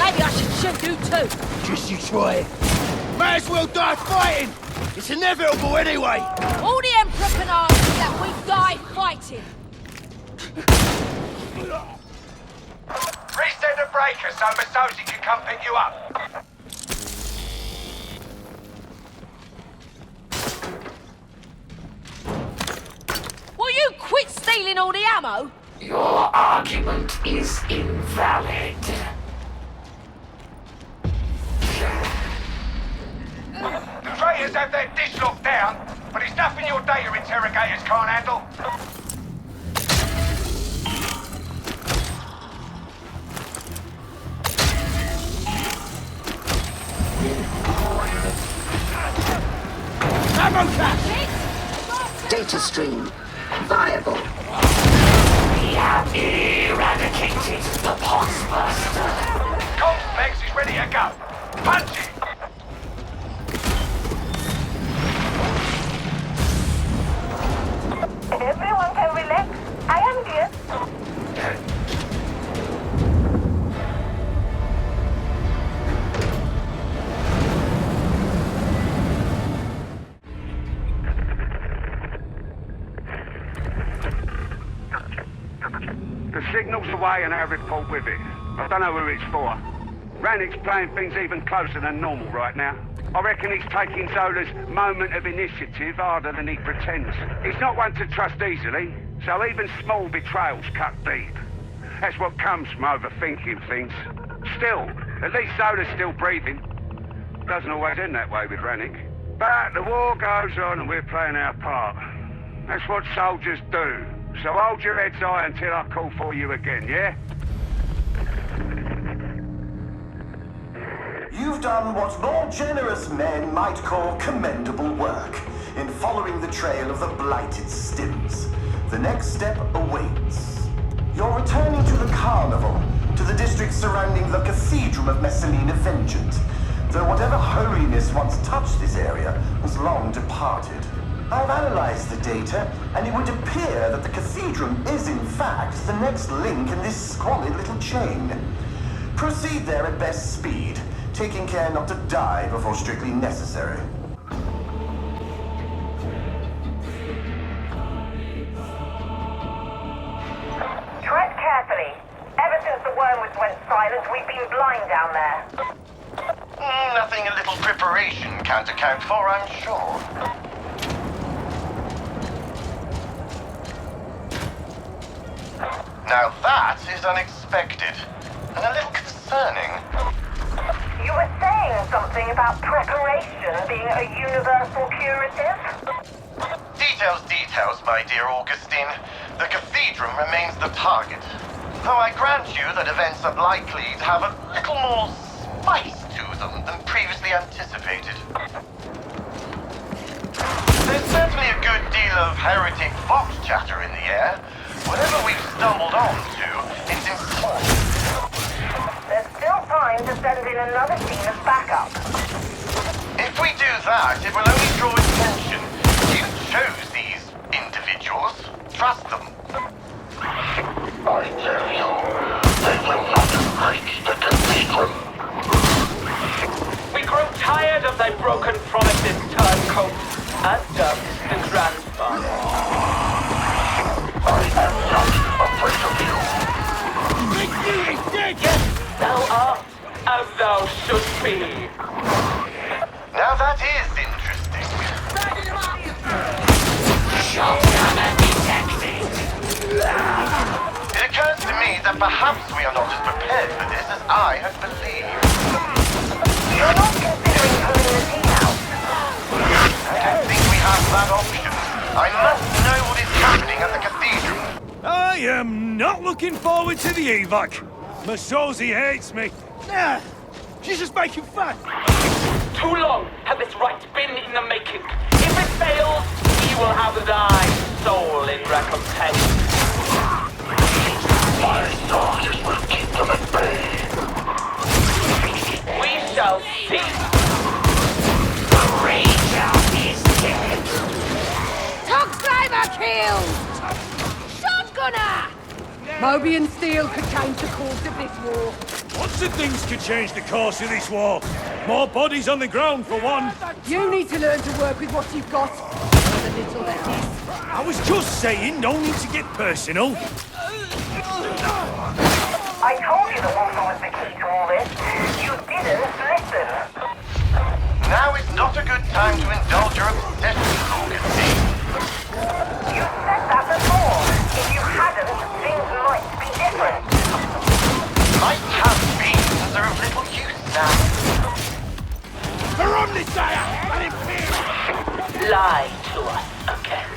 Maybe I should should do too. Just you try it. Might as well die fighting. It's inevitable anyway. All the Emperor can ask is that we die fighting. Reset the breaker so Masozi can come pick you up. Will you quit stealing all the ammo? Your argument is invalid. The traitors have their dish locked down, but it's nothing your data interrogators can't handle. Ammo cache! Data stream viable. We have eradicated the Poxbuster. Complex is ready to go. Punch it! Everyone can relax. I am here. The signal's away and our report with it. I don't know who it's for. Rannick's playing things even closer than normal right now. I reckon he's taking Zola's moment of initiative harder than he pretends. He's not one to trust easily, so even small betrayals cut deep. That's what comes from overthinking things. Still, at least Zola's still breathing. Doesn't always end that way with Rannick. But the war goes on and we're playing our part. That's what soldiers do. So hold your heads high until I call for you again, yeah? You've done what more generous men might call commendable work in following the trail of the blighted stims. The next step awaits. You're returning to the Carnival, to the district surrounding the Cathedral of Messalina Vengeance, though whatever holiness once touched this area was long departed. I've analyzed the data, and it would appear that the Cathedral is in fact the next link in this squalid little chain. Proceed there at best speed, taking care not to die before strictly necessary. Tread carefully. Ever since the wormwoods went silent, we've been blind down there. Nothing a little preparation can't account for, I'm sure. Now that is unexpected, and a little concerning. You were saying something about preparation being a universal curative? Details, my dear Augustine. The cathedral remains the target. Though I grant you that events are likely to have a little more spice to them than previously anticipated. There's certainly a good deal of heretic Vox chatter in the air. Whatever we've stumbled onto, it's important. There's still time to send in another team as backup. If we do that, it will only draw attention. You chose these individuals. Trust them. I tell you, they will not break the cathedral. We grow tired of thy broken promises, turncoat, as does the grandfather. I am not afraid of you. Yes, thou art, as thou shouldst be. Now that is interesting. Shotgunner detected. It occurs to me that perhaps we are not as prepared for this as I had believed. You're not considering pulling the team out? I don't think we have that option. I must know what is happening at the cathedral. I am not looking forward to the evac. Masozi hates me. Nah, she's just making fun. Too long has this right been in the making. If it fails, we will have thy soul in recompense. My daughters will keep them at bay. We shall see. The Ranger is dead. Tug driver killed! Shotgunner! Mobian steel could change the course of this war. Lots of things could change the course of this war. More bodies on the ground, for one. You need to learn to work with what you've got. The little that is. I was just saying, no need to get personal. I told you that Walter was the key to all this. You didn't listen. Now is not a good time to indulge your obsession, Augustine. You said that before. If you hadn't, things might be different. Might have been are of little use now. For Omnisire and Imperial! Lie to us again.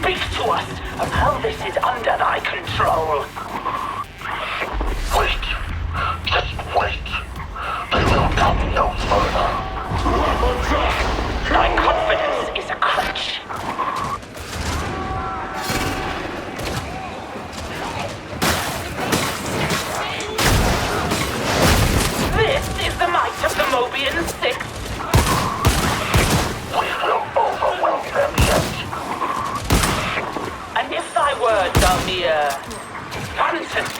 Speak to us of how this is under thy control. Wait. Just wait. They will come no further. Thy confidence is a crutch. This is the might of the Mobian Six. We will overwhelm them yet. And if thy words are mere fantasies,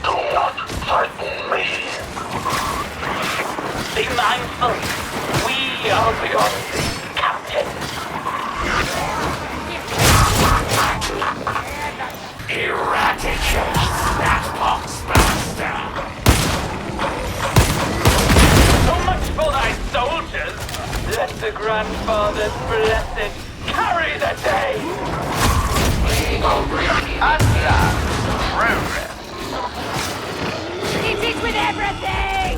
do not frighten me. Be mindful, we are beyond thee, Captain. Eradicate that Foxmaster. So much for thy soldiers. Let the grandfather's blessing carry the day. And that progress. It is with everything!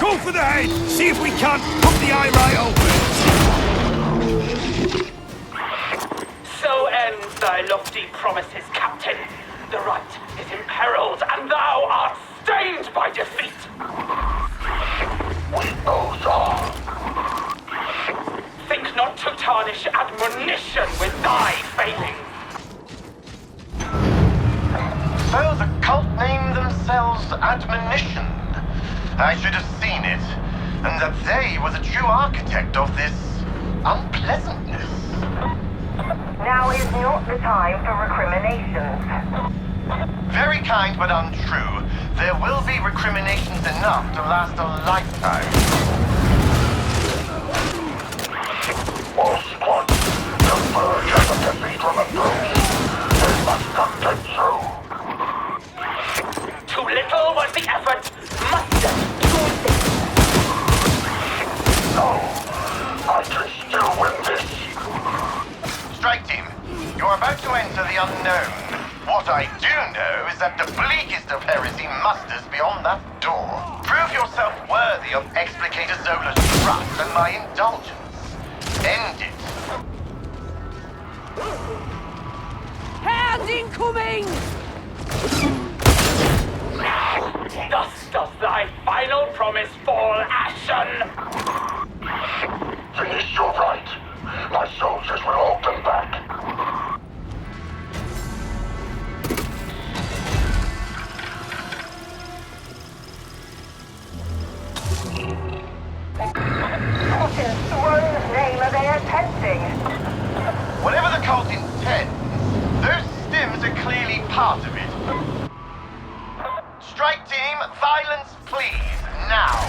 Go for the head! See if we can't put the eye right open! So ends thy lofty promises, Captain. The right is imperiled, and thou art stained by defeat. We both are. Think not to tarnish admonition with thy failings. So the cult named themselves Admonition. I should have seen it, and that they were the true architect of this unpleasantness. Now is not the time for recriminations. Very kind but untrue. There will be recriminations enough to last a lifetime. Most one, the Purge and the Cathedral of Bruce. They must come to true. Too little was the effort. Muster too late. No, I can still win this. Strike team, you're about to enter the unknown. What I do know is that the bleakest of heresy musters beyond that door. Prove yourself worthy of Explicator Zola's trust and my indulgence. End it. Hound incoming! Thus does thy final promise fall ashen. Finish your right. My soldiers will hold them back. What in Throne's name are they attempting? Whatever the cult intends, those stims are clearly part of it. Strike team, violence please, now.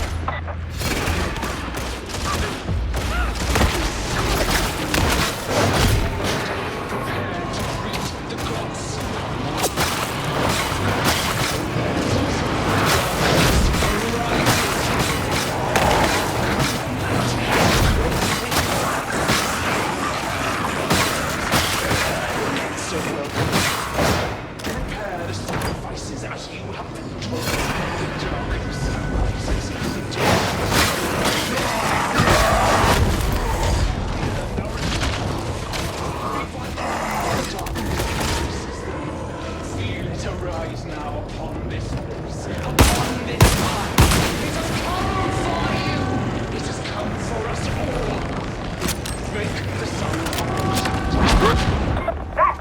That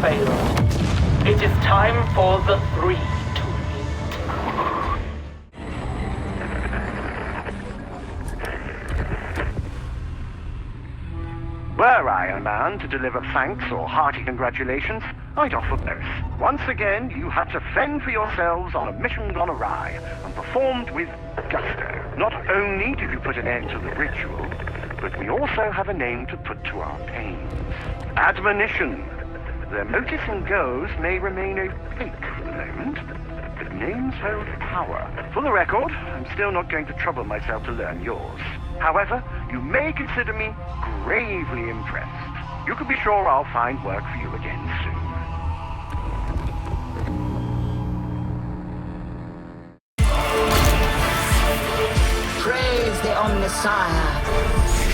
failed. It is time for the three to Were I a man to deliver thanks or hearty congratulations, I'd offer both. Once again, you had to fend for yourselves on a mission gone awry, and performed with gusto. Not only did you put an end to the ritual, but we also have a name to put to our pains. Admonition. Their motives and goals may remain opaque for the moment, but names hold power. For the record, I'm still not going to trouble myself to learn yours. However, you may consider me gravely impressed. You can be sure I'll find work for you again soon. Praise the Omnisire.